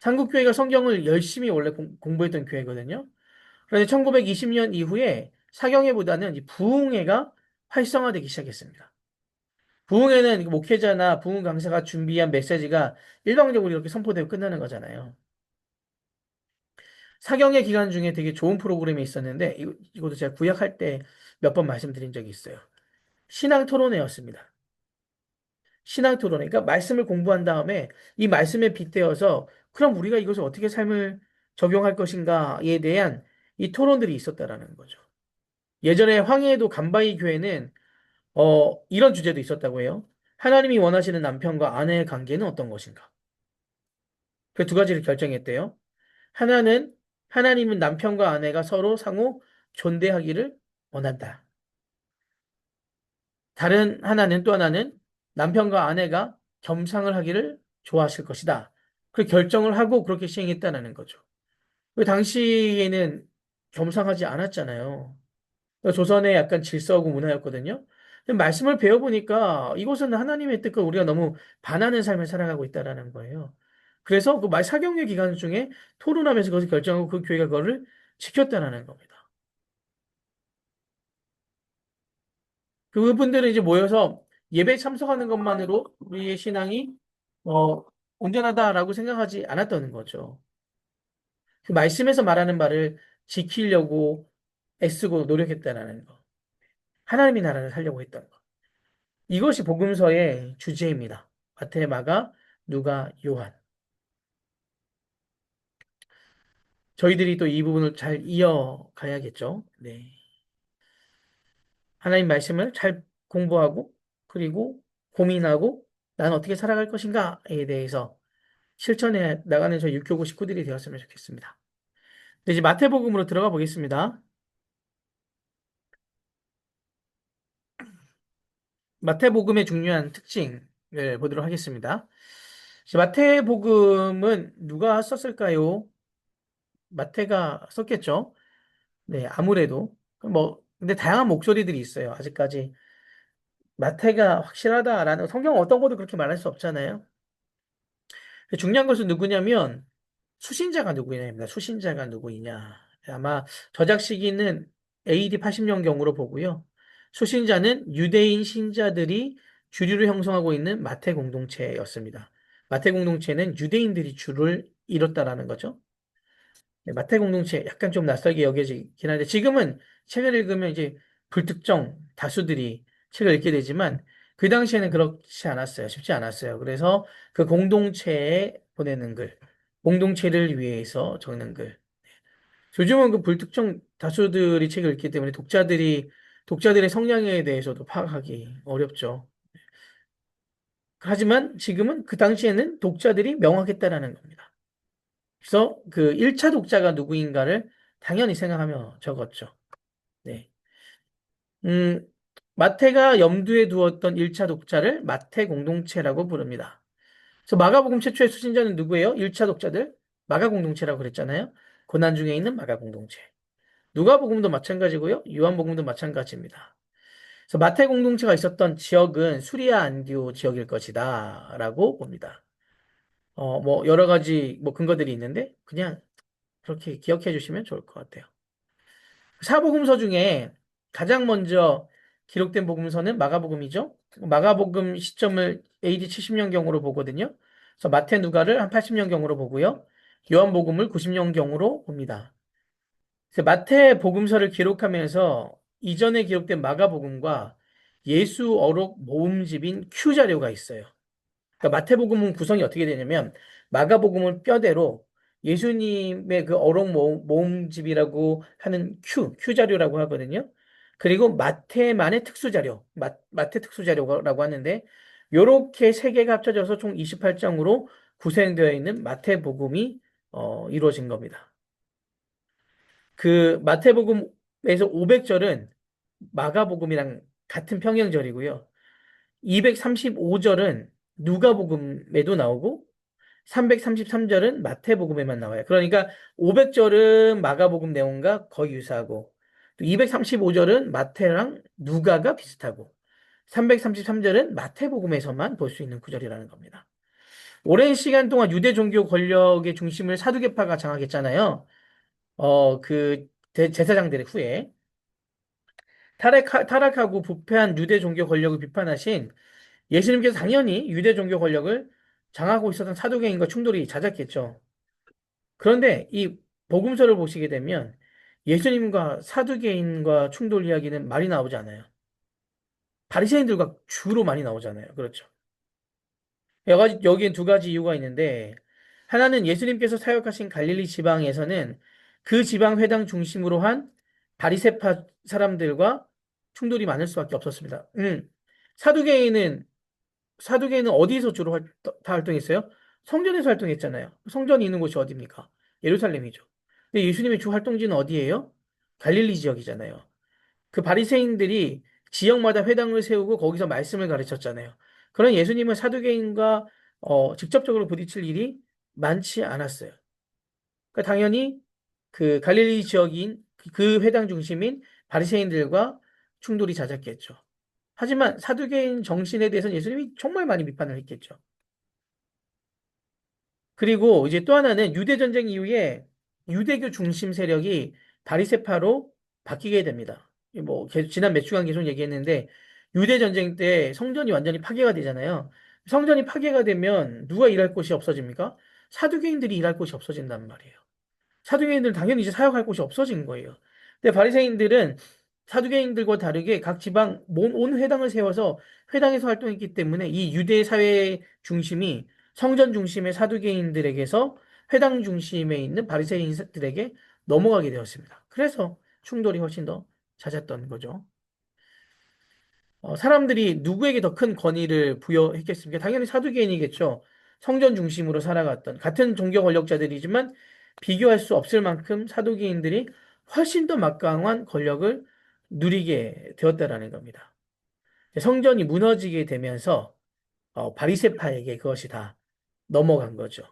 한국교회가 성경을 열심히 원래 공부했던 교회거든요. 그런데 1920년 이후에 사경회보다는 이 부흥회가 활성화되기 시작했습니다. 부흥회는 목회자나 부흥 강사가 준비한 메시지가 일방적으로 이렇게 선포되고 끝나는 거잖아요. 사경회 기간 중에 되게 좋은 프로그램이 있었는데 이것도 제가 구약할 때 몇 번 말씀드린 적이 있어요. 신앙 토론회였습니다. 신앙 토론회. 그러니까 말씀을 공부한 다음에 이 말씀에 빗대어서 그럼 우리가 이것을 어떻게 삶을 적용할 것인가에 대한 이 토론들이 있었다라는 거죠. 예전에 황해도 간바이 교회는 이런 주제도 있었다고 해요. 하나님이 원하시는 남편과 아내의 관계는 어떤 것인가? 그 두 가지를 결정했대요. 하나는 하나님은 남편과 아내가 서로 상호 존대하기를 원한다. 다른 하나는 또 하나는 남편과 아내가 겸상을 하기를 좋아하실 것이다. 그 결정을 하고 그렇게 시행했다는 거죠. 그 당시에는 겸상하지 않았잖아요. 조선의 약간 질서하고 문화였거든요. 근데 말씀을 배워보니까 이것은 하나님의 뜻과 우리가 너무 반하는 삶을 살아가고 있다라는 거예요. 그래서 그 말 사경유 기간 중에 토론하면서 그것을 결정하고 그 교회가 그거를 지켰다라는 겁니다. 그분들은 이제 모여서 예배 참석하는 것만으로 우리의 신앙이 어, 온전하다라고 생각하지 않았다는 거죠. 그 말씀에서 말하는 말을 지키려고 애쓰고 노력했다라는 거. 하나님의 나라를 살려고 했다는 거. 이것이 복음서의 주제입니다. 마태, 마가, 누가, 요한. 저희들이 또 이 부분을 잘 이어가야겠죠. 네. 하나님 말씀을 잘 공부하고 그리고 고민하고 나는 어떻게 살아갈 것인가에 대해서 실천해 나가는 저희 육교구 식구들이 되었으면 좋겠습니다. 네, 이제 마태복음으로 들어가 보겠습니다. 마태복음의 중요한 특징을 보도록 하겠습니다. 이제 마태복음은 누가 썼을까요? 마태가 썼겠죠? 네, 아무래도. 근데 다양한 목소리들이 있어요. 아직까지. 마태가 확실하다라는, 성경 어떤 것도 그렇게 말할 수 없잖아요. 중요한 것은 누구냐면, 수신자가 누구냐입니다. 수신자가 누구이냐. 아마 저작 시기는 AD 80년경으로 보고요. 수신자는 유대인 신자들이 주류를 형성하고 있는 마태 공동체였습니다. 마태 공동체는 유대인들이 주를 이뤘다라는 거죠. 네, 마태 공동체 약간 좀 낯설게 여겨지긴 한데 지금은 책을 읽으면 이제 불특정 다수들이 책을 읽게 되지만 그 당시에는 그렇지 않았어요. 쉽지 않았어요. 그래서 그 공동체에 보내는 글, 공동체를 위해서 적는 글. 요즘은 그 불특정 다수들이 책을 읽기 때문에 독자들의 성향에 대해서도 파악하기 어렵죠. 하지만 지금은 그 당시에는 독자들이 명확했다라는 겁니다. 그래서 그 1차 독자가 누구인가를 당연히 생각하며 적었죠. 네. 음, 마태가 염두에 두었던 1차 독자를 마태 공동체라고 부릅니다. 그래서 마가복음 최초의 수신자는 누구예요? 1차 독자들? 마가 공동체라고 그랬잖아요. 고난 중에 있는 마가 공동체. 누가복음도 마찬가지고요. 요한복음도 마찬가지입니다. 그래서 마태 공동체가 있었던 지역은 수리아 안디오 지역일 것이다라고 봅니다. 뭐 여러 가지 뭐 근거들이 있는데 그냥 그렇게 기억해 주시면 좋을 것 같아요. 사복음서 중에 가장 먼저 기록된 복음서는 마가복음이죠. 마가복음 시점을 AD 70년경으로 보거든요. 그래서 마태 누가를 한 80년경으로 보고요. 요한복음을 90년경으로 봅니다. 그래서 마태 복음서를 기록하면서 이전에 기록된 마가복음과 예수 어록 모음집인 큐 자료가 있어요. 그러니까 마태복음은 구성이 어떻게 되냐면 마가복음은 뼈대로 예수님의 그 어록 모음집이라고 하는 Q 자료라고 하거든요. 그리고 마태만의 특수 자료, 마태 특수 자료라고 하는데, 요렇게 세 개가 합쳐져서 총 28장으로 구성되어 있는 마태복음이 이루어진 겁니다. 그 마태복음에서 500절은 마가복음이랑 같은 평행절이고요. 235절은 누가복음에도 나오고 333절은 마태복음에만 나와요. 그러니까 500절은 마가복음 내용과 거의 유사하고 또 235절은 마태랑 누가가 비슷하고 333절은 마태복음에서만 볼 수 있는 구절이라는 겁니다. 오랜 시간 동안 유대 종교 권력의 중심을 사두개파가 장악했잖아요. 제사장들의 후에 타락하고 부패한 유대 종교 권력을 비판하신 예수님께서 당연히 유대 종교 권력을 장악하고 있었던 사두개인과 충돌이 잦았겠죠. 그런데 이 복음서를 보시게 되면 예수님과 사두개인과 충돌 이야기는 많이 나오지 않아요. 바리새인들과 주로 많이 나오잖아요. 그렇죠. 여기엔 두 가지 이유가 있는데 하나는 예수님께서 사역하신 갈릴리 지방에서는 그 지방 회당 중심으로 한 바리새파 사람들과 충돌이 많을 수밖에 없었습니다. 사두개인은 사두개인은 어디서 주로 다 활동했어요? 성전에서 활동했잖아요. 성전이 있는 곳이 어디입니까? 예루살렘이죠. 근데 예수님의 주 활동지는 어디예요? 갈릴리 지역이잖아요. 그 바리새인들이 지역마다 회당을 세우고 거기서 말씀을 가르쳤잖아요. 그런 예수님은 사두개인과 직접적으로 부딪힐 일이 많지 않았어요. 그러니까 당연히 그 갈릴리 지역인 그 회당 중심인 바리새인들과 충돌이 잦았겠죠. 하지만 사두개인 정신에 대해서는 예수님이 정말 많이 비판을 했겠죠. 그리고 이제 또 하나는 유대 전쟁 이후에 유대교 중심 세력이 바리새파로 바뀌게 됩니다. 지난 몇 주간 계속 얘기했는데 유대 전쟁 때 성전이 완전히 파괴가 되잖아요. 성전이 파괴가 되면 누가 일할 곳이 없어집니까? 사두개인들이 일할 곳이 없어진단 말이에요. 사두개인들은 당연히 이제 사역할 곳이 없어진 거예요. 근데 바리새인들은 사두개인들과 다르게 각 지방 온 회당을 세워서 회당에서 활동했기 때문에 이 유대 사회 중심이 성전 중심의 사두개인들에게서 회당 중심에 있는 바리새인들에게 넘어가게 되었습니다. 그래서 충돌이 훨씬 더 잦았던 거죠. 사람들이 누구에게 더 큰 권위를 부여했겠습니까? 당연히 사두개인이겠죠. 성전 중심으로 살아갔던 같은 종교 권력자들이지만 비교할 수 없을 만큼 사두개인들이 훨씬 더 막강한 권력을 누리게 되었다라는 겁니다. 성전이 무너지게 되면서 바리새파에게 그것이 다 넘어간 거죠.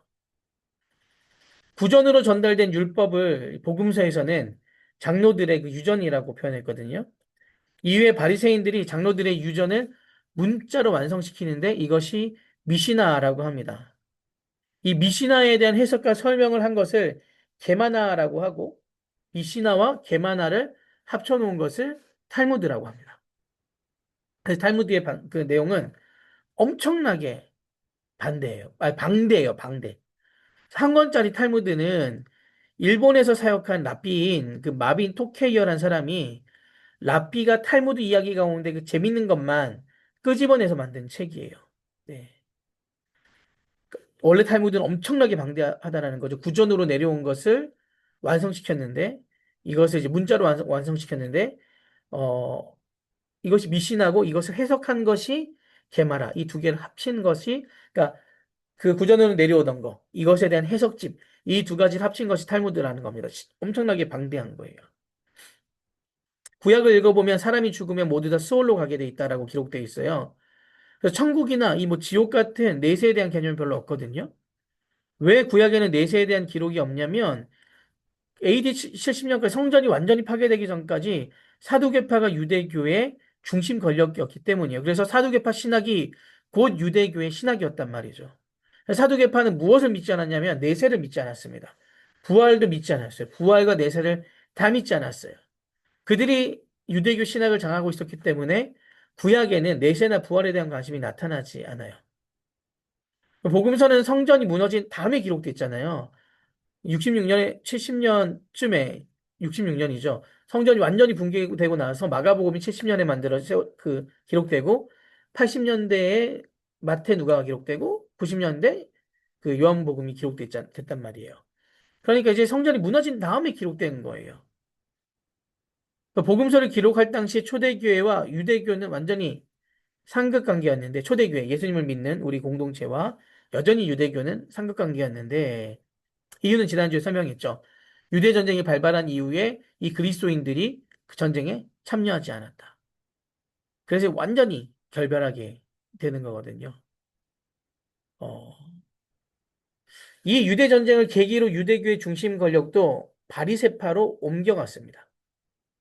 구전으로 전달된 율법을 복음서에서는 장로들의 그 유전이라고 표현했거든요. 이후에 바리새인들이 장로들의 유전을 문자로 완성시키는데 이것이 미시나라고 합니다. 이 미시나에 대한 해석과 설명을 한 것을 게마나라고 하고 미시나와 게마나를 합쳐놓은 것을 탈무드라고 합니다. 그래서 탈무드의 그 내용은 엄청나게 방대예요, 방대. 한 권짜리 탈무드는 일본에서 사역한 랍비인 그 마빈 토케이어라는 사람이 랍비가 탈무드 이야기 가운데 그 재밌는 것만 끄집어내서 만든 책이에요. 네. 원래 탈무드는 엄청나게 방대하다라는 거죠. 구전으로 내려온 것을 완성시켰는데 이것을 이제 문자로 완성시켰는데 어 이것이 미신하고 이것을 해석한 것이 게마라 이 두 개를 합친 것이 그러니까 그 구전으로 내려오던 거 이것에 대한 해석집 이 두 가지를 합친 것이 탈무드라는 겁니다. 엄청나게 방대한 거예요. 구약을 읽어보면 사람이 죽으면 모두 다 스올로 가게 돼 있다라고 기록되어 있어요. 그래서 천국이나 이 뭐 지옥 같은 내세에 대한 개념이 별로 없거든요. 왜 구약에는 내세에 대한 기록이 없냐면 AD 70년까지 성전이 완전히 파괴되기 전까지 사두개파가 유대교의 중심 권력이었기 때문이에요. 그래서 사두개파 신학이 곧 유대교의 신학이었단 말이죠. 사두개파는 무엇을 믿지 않았냐면 내세를 믿지 않았습니다. 부활도 믿지 않았어요. 부활과 내세를 다 믿지 않았어요. 그들이 유대교 신학을 장악하고 있었기 때문에 구약에는 내세나 부활에 대한 관심이 나타나지 않아요. 복음서는 성전이 무너진 다음에 기록됐잖아요. 66년에 70년쯤에 66년이죠. 성전이 완전히 붕괴되고 나서 마가복음이 70년에 만들어져 그 기록되고 80년대에 마태 누가가 기록되고 90년대 그 요한복음이 됐단 말이에요. 그러니까 이제 성전이 무너진 다음에 기록된 거예요. 그러니까 복음서를 기록할 당시 초대교회와 유대교는 완전히 상극관계였는데, 초대교회, 예수님을 믿는 우리 공동체와 여전히 유대교는 상극관계였는데, 이유는 지난주에 설명했죠. 유대 전쟁이 발발한 이후에 이 그리스도인들이 그 전쟁에 참여하지 않았다. 그래서 완전히 결별하게 되는 거거든요. 어, 이 유대 전쟁을 계기로 유대교의 중심 권력도 바리새파로 옮겨갔습니다.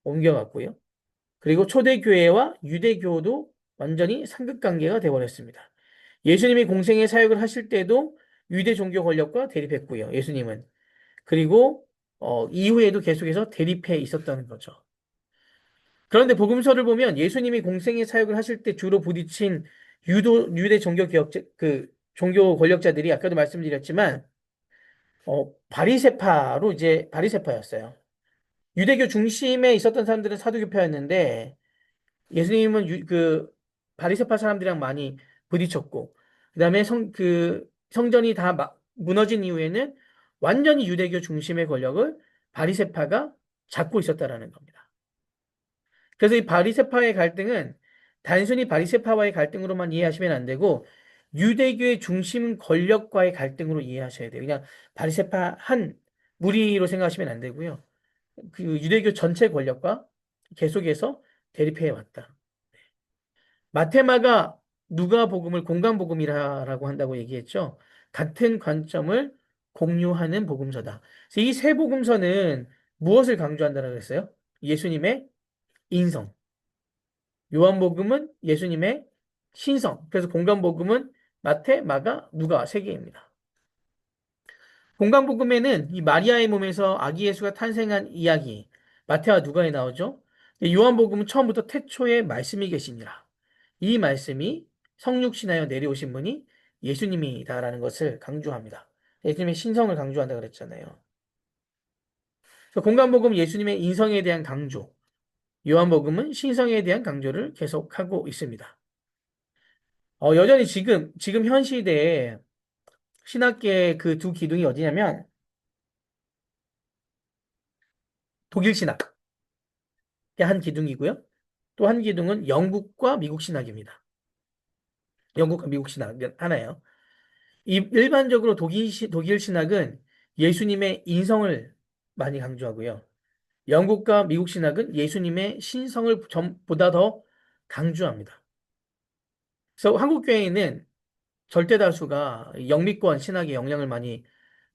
옮겨갔고요. 그리고 초대교회와 유대교도 완전히 상극관계가 되어버렸습니다. 예수님이 공생의 사역을 하실 때도 유대 종교 권력과 대립했고요. 예수님은. 그리고 이후에도 계속해서 대립해 있었다는 거죠. 그런데 복음서를 보면 예수님이 공생의 사역을 하실 때 주로 부딪힌 유대 종교 개혁자, 그 종교 권력자들이 아까도 말씀드렸지만 바리새파로 이제 바리새파였어요. 유대교 중심에 있었던 사람들은 사두개파였는데 예수님은 그 바리새파 사람들이랑 많이 부딪혔고 그다음에 성전이 다 무너진 이후에는 완전히 유대교 중심의 권력을 바리새파가 잡고 있었다라는 겁니다. 그래서 이 바리새파의 갈등은 단순히 바리새파와의 갈등으로만 이해하시면 안 되고 유대교의 중심 권력과의 갈등으로 이해하셔야 돼요. 그냥 바리새파 한 무리로 생각하시면 안 되고요. 그 유대교 전체 권력과 계속해서 대립해 왔다. 마테마가 누가복음을 공간복음이라고 한다고 얘기했죠. 같은 관점을 공유하는 복음서다. 그래서 이 세 복음서는 무엇을 강조한다고 했어요? 예수님의 인성. 요한복음은 예수님의 신성. 그래서 공간복음은 마태, 마가, 누가 세 개입니다. 공간복음에는 이 마리아의 몸에서 아기 예수가 탄생한 이야기, 마태와 누가에 나오죠. 요한복음은 처음부터 태초에 말씀이 계시니라. 이 말씀이 성육신하여 내려오신 분이 예수님이다라는 것을 강조합니다. 예수님의 신성을 강조한다 그랬잖아요. 공간복음 예수님의 인성에 대한 강조, 요한복음은 신성에 대한 강조를 계속하고 있습니다. 여전히 지금 현 시대에 신학계의 그 두 기둥이 어디냐면 독일 신학의 한 기둥이고요. 또 한 기둥은 영국과 미국 신학입니다. 영국과 미국 신학 하나예요. 일반적으로 독일 신학은 예수님의 인성을 많이 강조하고요. 영국과 미국 신학은 예수님의 신성을 보다 더 강조합니다. 그래서 한국 교회에는 절대 다수가 영미권 신학의 영향을 많이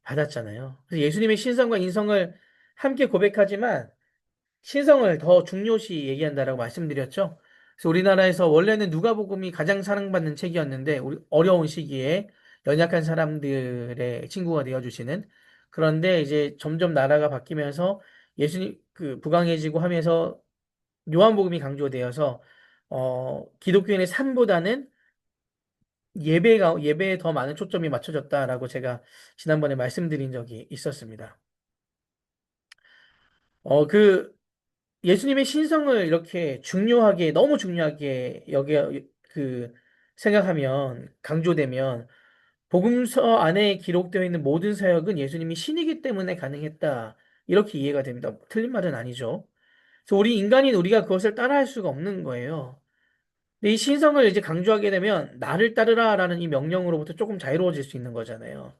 받았잖아요. 그래서 예수님의 신성과 인성을 함께 고백하지만 신성을 더 중요시 얘기한다라고 말씀드렸죠. 그래서 우리나라에서 원래는 누가복음이 가장 사랑받는 책이었는데 우리 어려운 시기에 연약한 사람들의 친구가 되어주시는 그런데 이제 점점 나라가 바뀌면서 예수님 그 부강해지고 하면서 요한복음이 강조되어서 기독교인의 삶보다는 예배에 더 많은 초점이 맞춰졌다라고 제가 지난번에 말씀드린 적이 있었습니다. 그 예수님의 신성을 이렇게 너무 중요하게 그 생각하면, 강조되면, 복음서 안에 기록되어 있는 모든 사역은 예수님이 신이기 때문에 가능했다. 이렇게 이해가 됩니다. 틀린 말은 아니죠. 그래서 우리 인간인 우리가 그것을 따라할 수가 없는 거예요. 근데 이 신성을 이제 강조하게 되면, 나를 따르라라는 이 명령으로부터 조금 자유로워질 수 있는 거잖아요.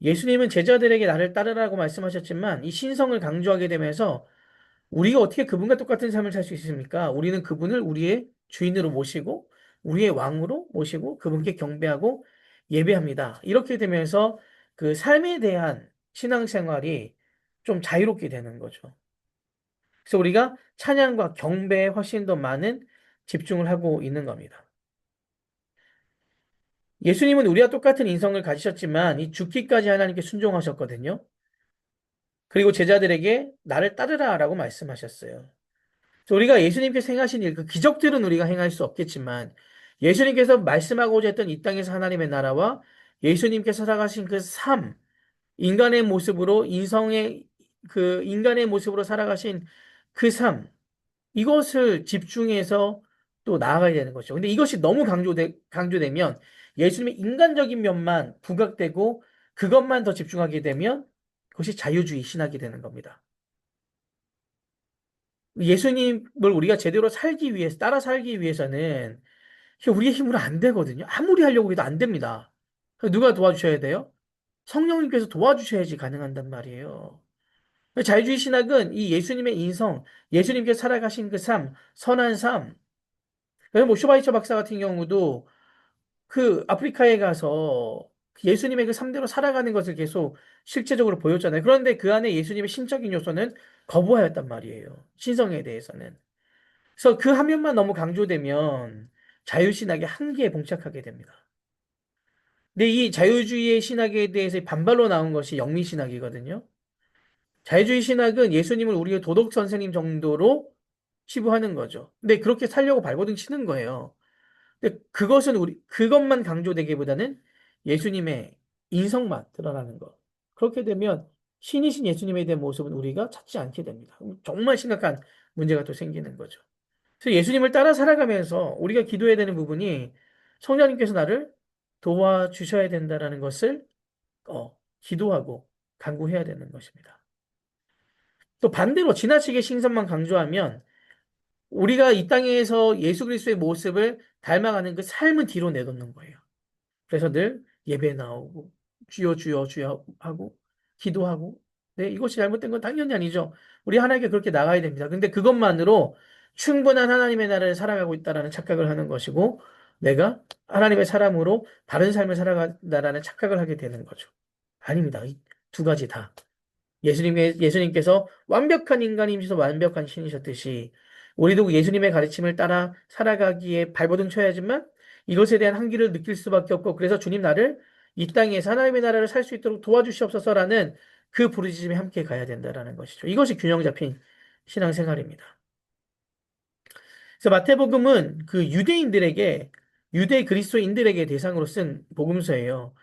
예수님은 제자들에게 나를 따르라고 말씀하셨지만, 이 신성을 강조하게 되면서, 우리가 어떻게 그분과 똑같은 삶을 살 수 있습니까? 우리는 그분을 우리의 주인으로 모시고 우리의 왕으로 모시고 그분께 경배하고 예배합니다. 이렇게 되면서 그 삶에 대한 신앙생활이 좀 자유롭게 되는 거죠. 그래서 우리가 찬양과 경배에 훨씬 더 많은 집중을 하고 있는 겁니다. 예수님은 우리와 똑같은 인성을 가지셨지만 이 죽기까지 하나님께 순종하셨거든요. 그리고 제자들에게 나를 따르라라고 말씀하셨어요. 우리가 예수님께서 행하신 일, 그 기적들은 우리가 행할 수 없겠지만, 예수님께서 말씀하고자 했던 이 땅에서 하나님의 나라와 예수님께서 살아가신 그 삶, 인간의 모습으로, 인간의 모습으로 살아가신 그 삶, 이것을 집중해서 또 나아가야 되는 것이죠. 근데 이것이 너무 강조되면 예수님의 인간적인 면만 부각되고 그것만 더 집중하게 되면 그것이 자유주의 신학이 되는 겁니다. 예수님을 우리가 제대로 살기 위해서, 따라 살기 위해서는 이게 우리의 힘으로 안 되거든요. 아무리 하려고 해도 안 됩니다. 누가 도와주셔야 돼요? 성령님께서 도와주셔야지 가능한단 말이에요. 자유주의 신학은 이 예수님의 인성, 예수님께서 살아가신 그 삶, 선한 삶. 그래서 뭐 슈바이처 박사 같은 경우도 그 아프리카에 가서 예수님의 그 삶대로 살아가는 것을 계속 실제적으로 보였잖아요. 그런데 그 안에 예수님의 신적인 요소는 거부하였단 말이에요. 신성에 대해서는. 그래서 그 한 면만 너무 강조되면 자유신학의 한계에 봉착하게 됩니다. 근데 이 자유주의의 신학에 대해서 반발로 나온 것이 영미신학이거든요. 자유주의 신학은 예수님을 우리의 도덕 선생님 정도로 치부하는 거죠. 근데 그렇게 살려고 발버둥 치는 거예요. 근데 그것은 그것만 강조되기보다는 예수님의 인성만 드러나는 것. 그렇게 되면 신이신 예수님에 대한 모습은 우리가 찾지 않게 됩니다. 정말 심각한 문제가 또 생기는 거죠. 그래서 예수님을 따라 살아가면서 우리가 기도해야 되는 부분이 성령님께서 나를 도와주셔야 된다라는 것을 기도하고 간구해야 되는 것입니다. 또 반대로 지나치게 신선만 강조하면 우리가 이 땅에서 예수 그리스도의 모습을 닮아가는 그 삶은 뒤로 내놓는 거예요. 그래서 늘 예배 나오고 주여 주여 주여 하고 기도하고 네, 이것이 잘못된 건 당연히 아니죠. 우리 하나님께 그렇게 나가야 됩니다. 근데 그것만으로 충분한 하나님의 나라를 살아가고 있다라는 착각을 하는 것이고 내가 하나님의 사람으로 다른 삶을 살아간다라는 착각을 하게 되는 거죠. 아닙니다. 이 두 가지 다. 예수님께서 완벽한 인간이면서 완벽한 신이셨듯이 우리도 예수님의 가르침을 따라 살아가기에 발버둥 쳐야지만 이것에 대한 한계를 느낄 수밖에 없고 그래서 주님 나를 이 땅에서 하나님의 나라를 살 수 있도록 도와주시옵소서라는 그 부르짖음에 함께 가야 된다라는 것이죠. 이것이 균형 잡힌 신앙생활입니다. 그래서 마태복음은 그 유대 그리스도인들에게 대상으로 쓴 복음서예요.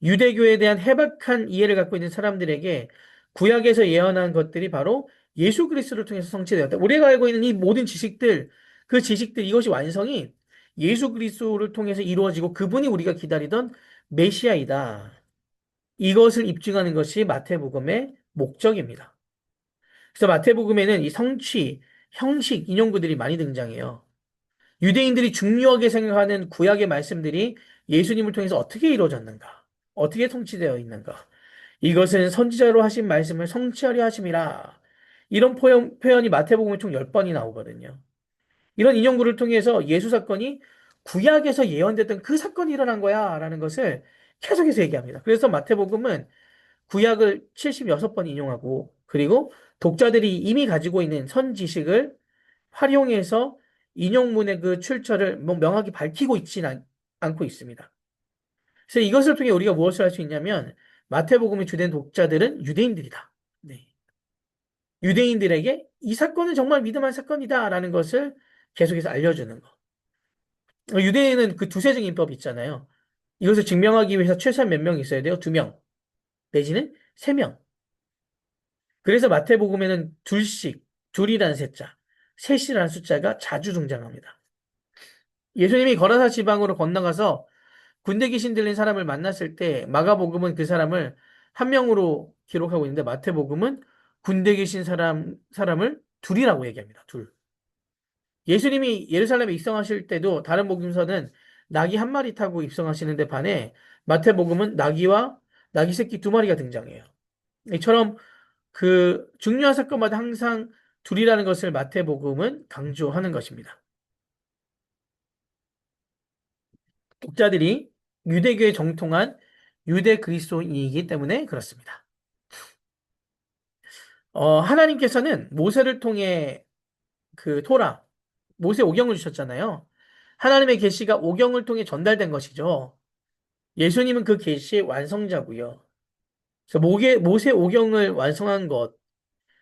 유대교에 대한 해박한 이해를 갖고 있는 사람들에게 구약에서 예언한 것들이 바로 예수 그리스도를 통해서 성취되었다. 우리가 알고 있는 이 모든 지식들, 그 지식들, 이것이 완성이 예수 그리스도를 통해서 이루어지고 그분이 우리가 기다리던 메시아이다. 이것을 입증하는 것이 마태복음의 목적입니다. 그래서 마태복음에는 이 성취, 형식, 인용구들이 많이 등장해요. 유대인들이 중요하게 생각하는 구약의 말씀들이 예수님을 통해서 어떻게 이루어졌는가? 어떻게 성취되어 있는가? 이것은 선지자로 하신 말씀을 성취하려 하심이라. 이런 표현이 마태복음에 총 10번이 나오거든요. 이런 인용구를 통해서 예수 사건이 구약에서 예언됐던 그 사건이 일어난 거야 라는 것을 계속해서 얘기합니다. 그래서 마태복음은 구약을 76번 인용하고 그리고 독자들이 이미 가지고 있는 선지식을 활용해서 인용문의 그 출처를 명확히 밝히고 있지는 않고 있습니다. 그래서 이것을 통해 우리가 무엇을 할 수 있냐면 마태복음의 주된 독자들은 유대인들이다. 네. 유대인들에게 이 사건은 정말 믿음할 사건이다라는 것을 계속해서 알려주는 거. 유대인은 그 두세 증인법이 있잖아요. 이것을 증명하기 위해서 최소한 몇 명 있어야 돼요? 두 명. 내지는 세 명. 그래서 마태복음에는 둘이라는 숫자, 셋이라는 숫자가 자주 등장합니다. 예수님이 거라사 지방으로 건너가서 군대 귀신 들린 사람을 만났을 때 마가복음은 그 사람을 한 명으로 기록하고 있는데 마태복음은 군대 계신 사람을 둘이라고 얘기합니다. 둘. 예수님이 예루살렘에 입성하실 때도 다른 복음서는 낙이 한 마리 타고 입성하시는데 반해 마태복음은 낙이 새끼 두 마리가 등장해요. 이처럼 그 중요한 사건마다 항상 둘이라는 것을 마태복음은 강조하는 것입니다. 독자들이 유대교에 정통한 유대 그리스도인이기 때문에 그렇습니다. 하나님께서는 모세를 통해 그 모세 오경을 주셨잖아요. 하나님의 계시가 오경을 통해 전달된 것이죠. 예수님은 그 계시의 완성자고요. 그래서 모세 오경을 완성한 것.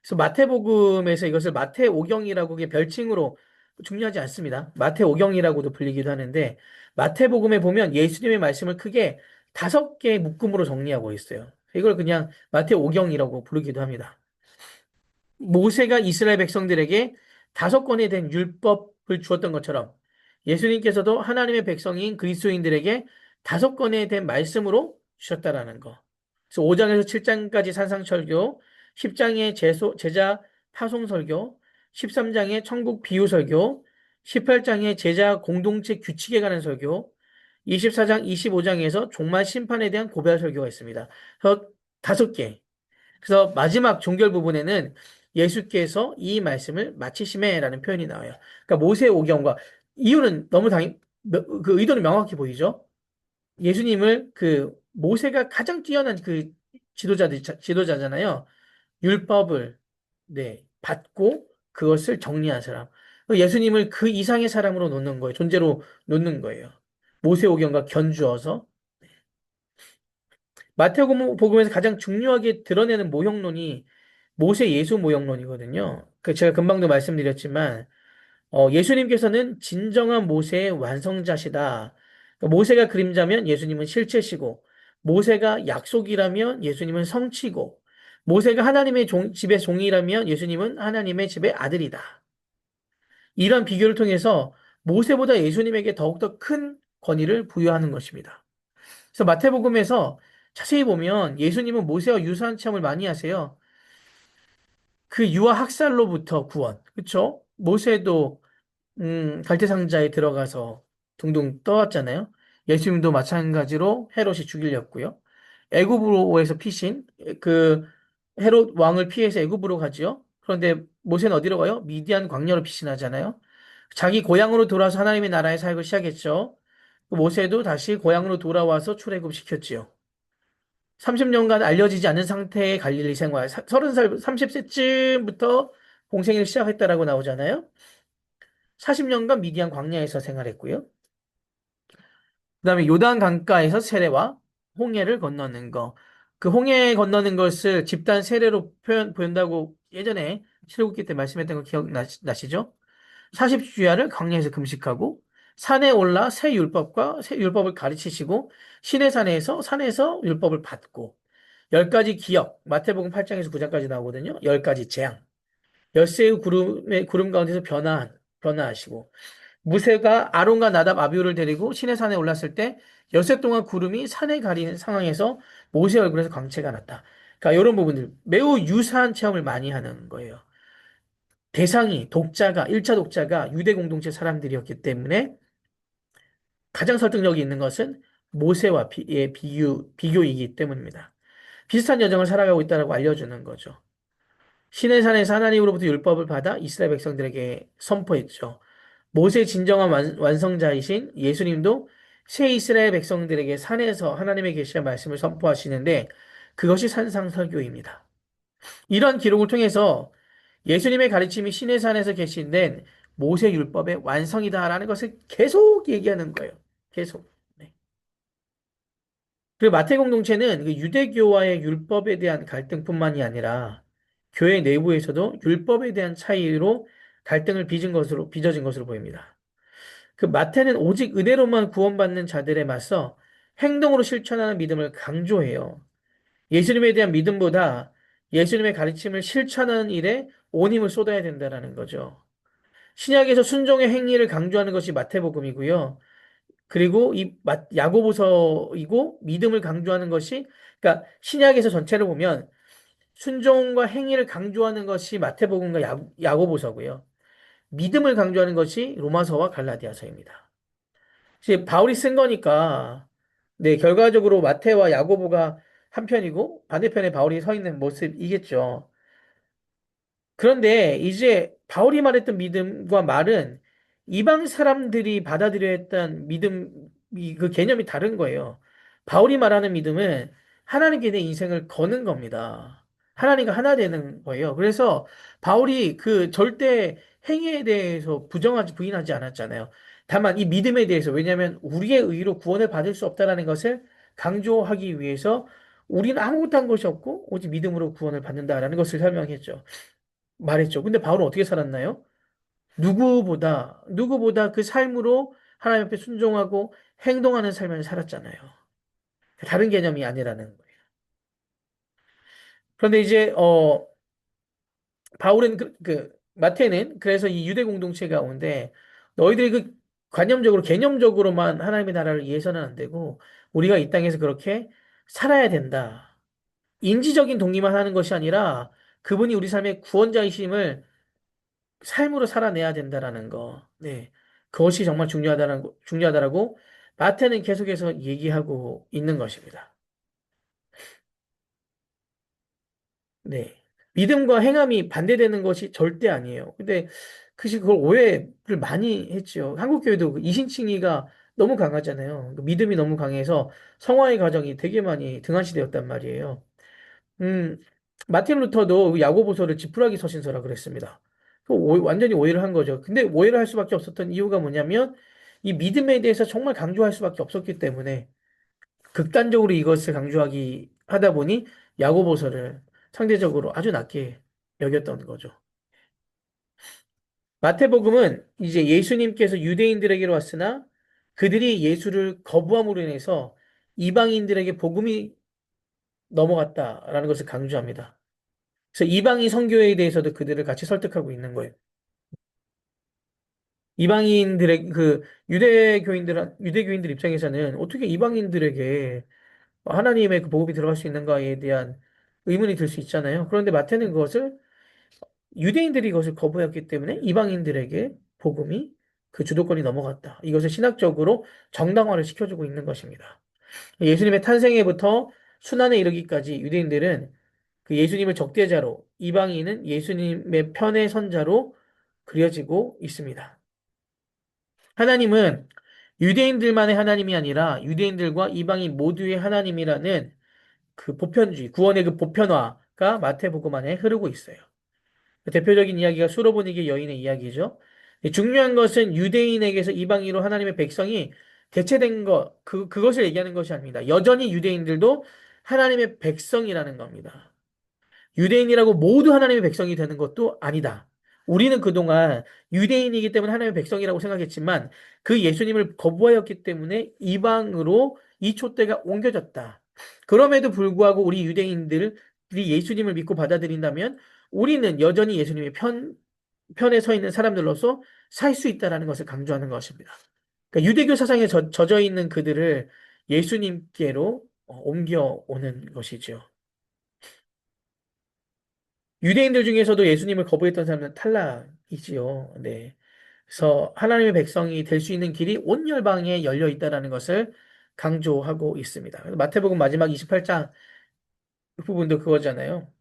그래서 마태복음에서 이것을 마태 오경이라고 그게 별칭으로 중요하지 않습니다. 마태 오경이라고도 불리기도 하는데 마태복음에 보면 예수님의 말씀을 크게 5개의 묶음으로 정리하고 있어요. 이걸 그냥 마태 오경이라고 부르기도 합니다. 모세가 이스라엘 백성들에게 5권에 된 율법을 주었던 것처럼 예수님께서도 하나님의 백성인 그리스도인들에게 5권에 된 말씀으로 주셨다라는 거. 그래서 5장에서 7장까지 산상설교, 10장의 제자 파송설교, 13장의 천국 비유설교, 18장의 제자 공동체 규칙에 관한 설교, 24장, 25장에서 종말 심판에 대한 고별 설교가 있습니다. 그래서 5개. 그래서 마지막 종결 부분에는 예수께서 이 말씀을 마치심에라는 표현이 나와요. 그러니까 모세 오경과 이유는 너무 그 의도는 명확히 보이죠? 예수님을 그 모세가 가장 뛰어난 그 지도자잖아요. 율법을 네, 받고 그것을 정리한 사람. 예수님을 그 이상의 사람으로 놓는 거예요. 존재로 놓는 거예요. 모세오경과 견주어서 마태복음에서 가장 중요하게 드러내는 모형론이 모세 예수 모형론이거든요. 그 제가 금방도 말씀드렸지만 예수님께서는 진정한 모세의 완성자시다. 그러니까 모세가 그림자면 예수님은 실체시고, 모세가 약속이라면 예수님은 성취고, 모세가 하나님의 집의 종이라면 예수님은 하나님의 집의 아들이다. 이런 비교를 통해서 모세보다 예수님에게 더욱더 큰 권위를 부여하는 것입니다. 그래서 마태복음에서 자세히 보면 예수님은 모세와 유사한 체험을 많이 하세요. 그 유아 학살로부터 구원, 그렇죠? 모세도 갈대상자에 들어가서 둥둥 떠왔잖아요. 예수님도 마찬가지로 헤롯이 죽이려고요. 애굽으로에서 피신 그 헤롯 왕을 피해서 애굽으로 가지요. 그런데 모세는 어디로 가요? 미디안 광야로 피신하잖아요. 자기 고향으로 돌아와서 하나님의 나라의 사역을 시작했죠. 모세도 다시 고향으로 돌아와서 출애굽 시켰지요. 30년간 알려지지 않은 상태의 갈릴리 생활, 30살, 30세쯤부터 공생애를 시작했다라고 나오잖아요. 40년간 미디안 광야에서 생활했고요. 그다음에 요단 강가에서 세례와 홍해를 건너는 거. 그 홍해 건너는 것을 집단 세례로 보인다고 예전에 출애굽기 때 말씀했던 거 기억나시죠? 40주야를 광야에서 금식하고 산에 올라 새 율법과 새 율법을 가르치시고 시내산에서 산에서 율법을 받고 10가지 기억, 마태복음 8장에서 9장까지 나오거든요. 10가지 재앙. 열쇠의 구름 가운데서 변화하시고 무새가 아론과 나답 아비후를 데리고 시내산에 올랐을 때 엿새 동안 구름이 산에 가리는 상황에서 모세 얼굴에서 광채가 났다. 그러니까 이런 부분들 매우 유사한 체험을 많이 하는 거예요. 대상이 독자가 1차 독자가 유대 공동체 사람들이었기 때문에 가장 설득력이 있는 것은 모세와 의 비교이기 때문입니다. 비슷한 여정을 살아가고 있다고 알려주는 거죠. 시내산에서 하나님으로부터 율법을 받아 이스라엘 백성들에게 선포했죠. 모세의 진정한 완성자이신 예수님도 새 이스라엘 백성들에게 산에서 하나님의 계시의 말씀을 선포하시는데 그것이 산상설교입니다. 이러한 기록을 통해서 예수님의 가르침이 시내산에서 계신된 모세 율법의 완성이다라는 것을 계속 얘기하는 거예요. 계속. 네. 그리고 마태 공동체는 그 유대교와의 율법에 대한 갈등뿐만이 아니라 교회 내부에서도 율법에 대한 차이로 갈등을 빚어진 것으로 보입니다. 그 마태는 오직 은혜로만 구원받는 자들에 맞서 행동으로 실천하는 믿음을 강조해요. 예수님에 대한 믿음보다 예수님의 가르침을 실천하는 일에 온 힘을 쏟아야 된다는 거죠. 신약에서 순종의 행위를 강조하는 것이 마태복음이고요. 그리고 야고보서이고 믿음을 강조하는 것이 그러니까 신약에서 전체를 보면 순종과 행위를 강조하는 것이 마태복음과 야고보서고요. 믿음을 강조하는 것이 로마서와 갈라디아서입니다. 이제 바울이 쓴 거니까 네, 결과적으로 마태와 야고보가 한편이고 반대편에 바울이 서 있는 모습이겠죠. 그런데 이제 바울이 말했던 믿음과 말은 이방 사람들이 받아들여야 했던 그 개념이 다른 거예요. 바울이 말하는 믿음은 하나님께 내 인생을 거는 겁니다. 하나님과 하나 되는 거예요. 그래서 바울이 그 절대 행위에 대해서 부인하지 않았잖아요. 다만 이 믿음에 대해서 왜냐하면 우리의 의로 구원을 받을 수 없다라는 것을 강조하기 위해서 우리는 아무것도 한 것이 없고 오직 믿음으로 구원을 받는다라는 것을 설명했죠. 말했죠. 근데 바울은 어떻게 살았나요? 누구보다 그 삶으로 하나님 앞에 순종하고 행동하는 삶을 살았잖아요. 다른 개념이 아니라는 거예요. 그런데 이제, 바울은 마태는 그래서 이 유대 공동체 가운데 너희들이 그 개념적으로만 하나님의 나라를 위해서는 안 되고 우리가 이 땅에서 그렇게 살아야 된다. 인지적인 동기만 하는 것이 아니라 그분이 우리 삶의 구원자이심을 삶으로 살아내야 된다라는 거. 네. 그것이 정말 중요하다라고 마태는 계속해서 얘기하고 있는 것입니다. 네. 믿음과 행함이 반대되는 것이 절대 아니에요. 근데 그걸 오해를 많이 했죠. 한국 교회도 그 이신칭의가 너무 강하잖아요. 그 믿음이 너무 강해서 성화의 과정이 되게 많이 등한시되었단 말이에요. 음, 마틴 루터도 그 야고보서를 지푸라기 서신서라 그랬습니다. 완전히 오해를 한 거죠. 근데 오해를 할 수밖에 없었던 이유가 뭐냐면 이 믿음에 대해서 정말 강조할 수밖에 없었기 때문에 극단적으로 이것을 강조하기 하다 보니 야고보서를 상대적으로 아주 낮게 여겼던 거죠. 마태복음은 이제 예수님께서 유대인들에게로 왔으나 그들이 예수를 거부함으로 인해서 이방인들에게 복음이 넘어갔다라는 것을 강조합니다. 그래서 이방인 선교회에 대해서도 그들을 같이 설득하고 있는 거예요. 이방인들의 그 유대교인들 입장에서는 어떻게 이방인들에게 하나님의 그 복음이 들어갈 수 있는가에 대한 의문이 들 수 있잖아요. 그런데 마태는 그것을 유대인들이 이것을 거부했기 때문에 이방인들에게 복음이 그 주도권이 넘어갔다. 이것을 신학적으로 정당화를 시켜주고 있는 것입니다. 예수님의 탄생에부터 순환에 이르기까지 유대인들은 그 예수님을 적대자로, 이방인은 예수님의 편의 선자로 그려지고 있습니다. 하나님은 유대인들만의 하나님이 아니라 유대인들과 이방인 모두의 하나님이라는 그 보편주의, 구원의 그 보편화가 마태복음 안에 흐르고 있어요. 대표적인 이야기가 수로보니게 여인의 이야기죠. 중요한 것은 유대인에게서 이방인으로 하나님의 백성이 대체된 그것을 얘기하는 것이 아닙니다. 여전히 유대인들도 하나님의 백성이라는 겁니다. 유대인이라고 모두 하나님의 백성이 되는 것도 아니다. 우리는 그동안 유대인이기 때문에 하나님의 백성이라고 생각했지만 그 예수님을 거부하였기 때문에 이방으로 이 촛대가 옮겨졌다. 그럼에도 불구하고 우리 유대인들이 예수님을 믿고 받아들인다면 우리는 여전히 예수님의 편에 서 있는 사람들로서 살 수 있다는 것을 강조하는 것입니다. 그러니까 유대교 사상에 젖어 있는 그들을 예수님께로 옮겨오는 것이죠. 유대인들 중에서도 예수님을 거부했던 사람은 탈락이지요. 네. 그래서 하나님의 백성이 될 수 있는 길이 온 열방에 열려 있다는 것을 강조하고 있습니다. 마태복음 마지막 28장 부분도 그거잖아요.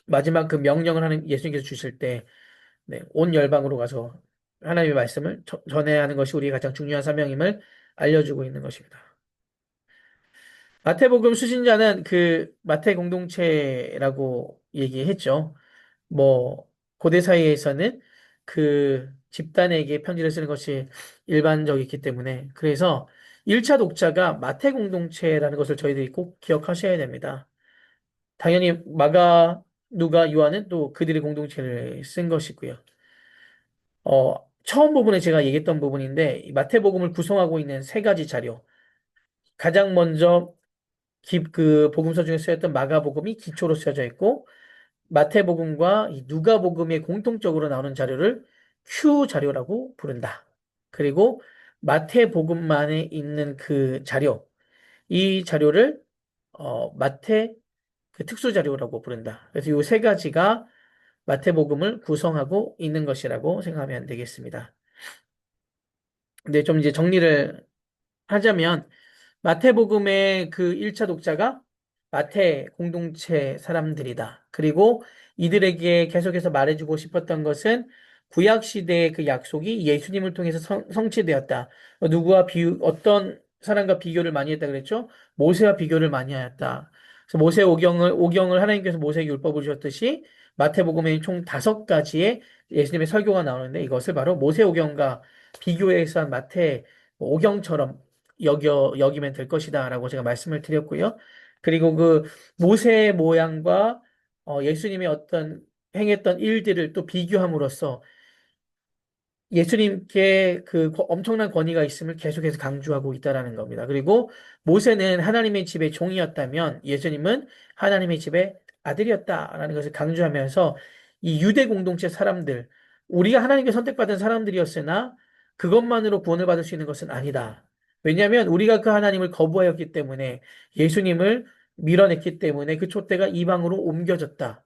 마지막 그 명령을 하는 예수님께서 주실 때, 네, 온 열방으로 가서 하나님의 말씀을 전해야 하는 것이 우리의 가장 중요한 사명임을 알려주고 있는 것입니다. 마태복음 수신자는 그 마태 공동체라고 얘기했죠. 뭐 고대 사회에서는 그 집단에게 편지를 쓰는 것이 일반적이기 때문에 그래서 1차 독자가 마태 공동체라는 것을 저희들이 꼭 기억하셔야 됩니다. 당연히 마가, 누가, 요한은 또 그들의 공동체를 쓴 것이고요. 처음 부분에 제가 얘기했던 부분인데 이 마태복음을 구성하고 있는 세 가지 자료. 가장 먼저 그 복음서 중에 쓰였던 마가복음이 기초로 쓰여져 있고 마태복음과 이 누가복음의 공통적으로 나오는 자료를 Q 자료라고 부른다. 그리고 마태복음만에 있는 그 자료, 이 자료를 마태 그 특수 자료라고 부른다. 그래서 이 세 가지가 마태복음을 구성하고 있는 것이라고 생각하면 되겠습니다. 근데 좀 이제 정리를 하자면 마태복음의 그 1차 독자가 마태 공동체 사람들이다. 그리고 이들에게 계속해서 말해주고 싶었던 것은 구약 시대의 그 약속이 예수님을 통해서 성취되었다. 어떤 사람과 비교를 많이 했다 그랬죠? 모세와 비교를 많이 하였다. 그래서 오경을 하나님께서 모세에게 율법을 주셨듯이 마태복음에 총 5가지의 예수님의 설교가 나오는데 이것을 바로 모세오경과 비교해서 한 마태 오경처럼 여기면 될 것이다라고 제가 말씀을 드렸고요. 그리고 그 모세 모양과 예수님의 어떤 행했던 일들을 또 비교함으로써 예수님께 그 엄청난 권위가 있음을 계속해서 강조하고 있다라는 겁니다. 그리고 모세는 하나님의 집의 종이었다면 예수님은 하나님의 집의 아들이었다라는 것을 강조하면서 이 유대 공동체 사람들, 우리가 하나님께 선택받은 사람들이었으나 그것만으로 구원을 받을 수 있는 것은 아니다. 왜냐하면 우리가 그 하나님을 거부하였기 때문에 예수님을 밀어냈기 때문에 그 촛대가 이방으로 옮겨졌다.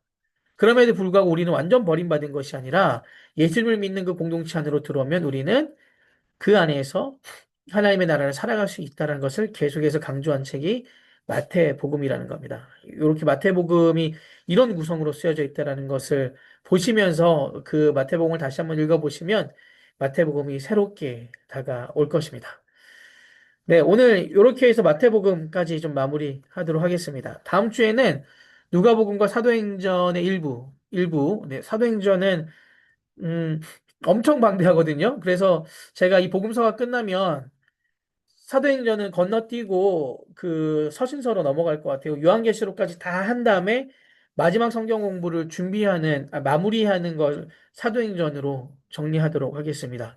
그럼에도 불구하고 우리는 완전 버림받은 것이 아니라 예수님을 믿는 그 공동체 안으로 들어오면 우리는 그 안에서 하나님의 나라를 살아갈 수 있다는 것을 계속해서 강조한 책이 마태복음이라는 겁니다. 이렇게 마태복음이 이런 구성으로 쓰여져 있다는 것을 보시면서 그 마태복음을 다시 한번 읽어보시면 마태복음이 새롭게 다가올 것입니다. 네, 오늘 이렇게 해서 마태복음까지 좀 마무리하도록 하겠습니다. 다음 주에는 누가복음과 사도행전의 네, 사도행전은 음, 엄청 방대하거든요. 그래서 제가 이 복음서가 끝나면 사도행전은 건너뛰고 그 서신서로 넘어갈 것 같아요. 요한계시록까지 다 한 다음에 마지막 성경 공부를 마무리하는 걸 사도행전으로 정리하도록 하겠습니다.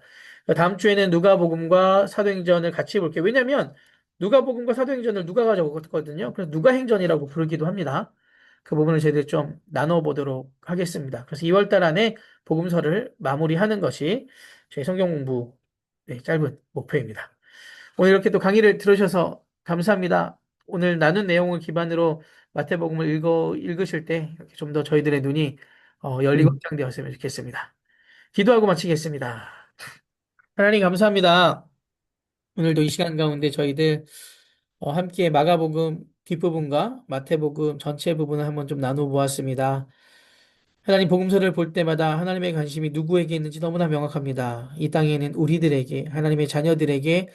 다음 주에는 누가복음과 사도행전을 같이 볼게요. 왜냐면 누가복음과 사도행전을 누가가 적었거든요. 그래서 누가행전이라고 부르기도 합니다. 그 부분을 저희들 좀 나눠보도록 하겠습니다. 그래서 2월 달 안에 복음서를 마무리하는 것이 저희 성경 공부 짧은 목표입니다. 오늘 이렇게 또 강의를 들으셔서 감사합니다. 오늘 나눈 내용을 기반으로 마태복음을 읽으실 때 이렇게 좀 더 저희들의 눈이 열리고 확장되었으면 좋겠습니다. 기도하고 마치겠습니다. 하나님 감사합니다. 오늘도 이 시간 가운데 저희들 함께 마가복음 뒷부분과 마태복음 전체 부분을 한번 좀 나눠 보았습니다. 하나님 복음서를 볼 때마다 하나님의 관심이 누구에게 있는지 너무나 명확합니다. 이 땅에는 우리들에게, 하나님의 자녀들에게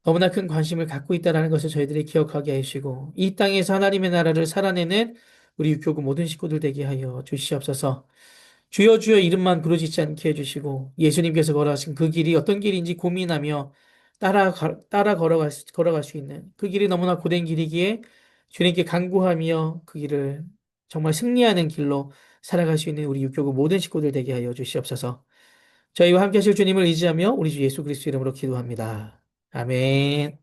너무나 큰 관심을 갖고 있다는 것을 저희들이 기억하게 해주시고 이 땅에서 하나님의 나라를 살아내는 우리 육교구 모든 식구들 되게 하여 주시옵소서. 주여 주여 이름만 부르짖지 않게 해주시고 예수님께서 걸어가신 그 길이 어떤 길인지 고민하며 따라 걸어갈 수 있는 그 길이 너무나 고된 길이기에 주님께 간구하며 그 길을 정말 승리하는 길로 살아갈 수 있는 우리 육교구 모든 식구들 되게 하여 주시옵소서. 저희와 함께 하실 주님을 의지하며 우리 주 예수 그리스도 이름으로 기도합니다. 아멘.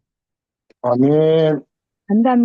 아멘. 감사합니다.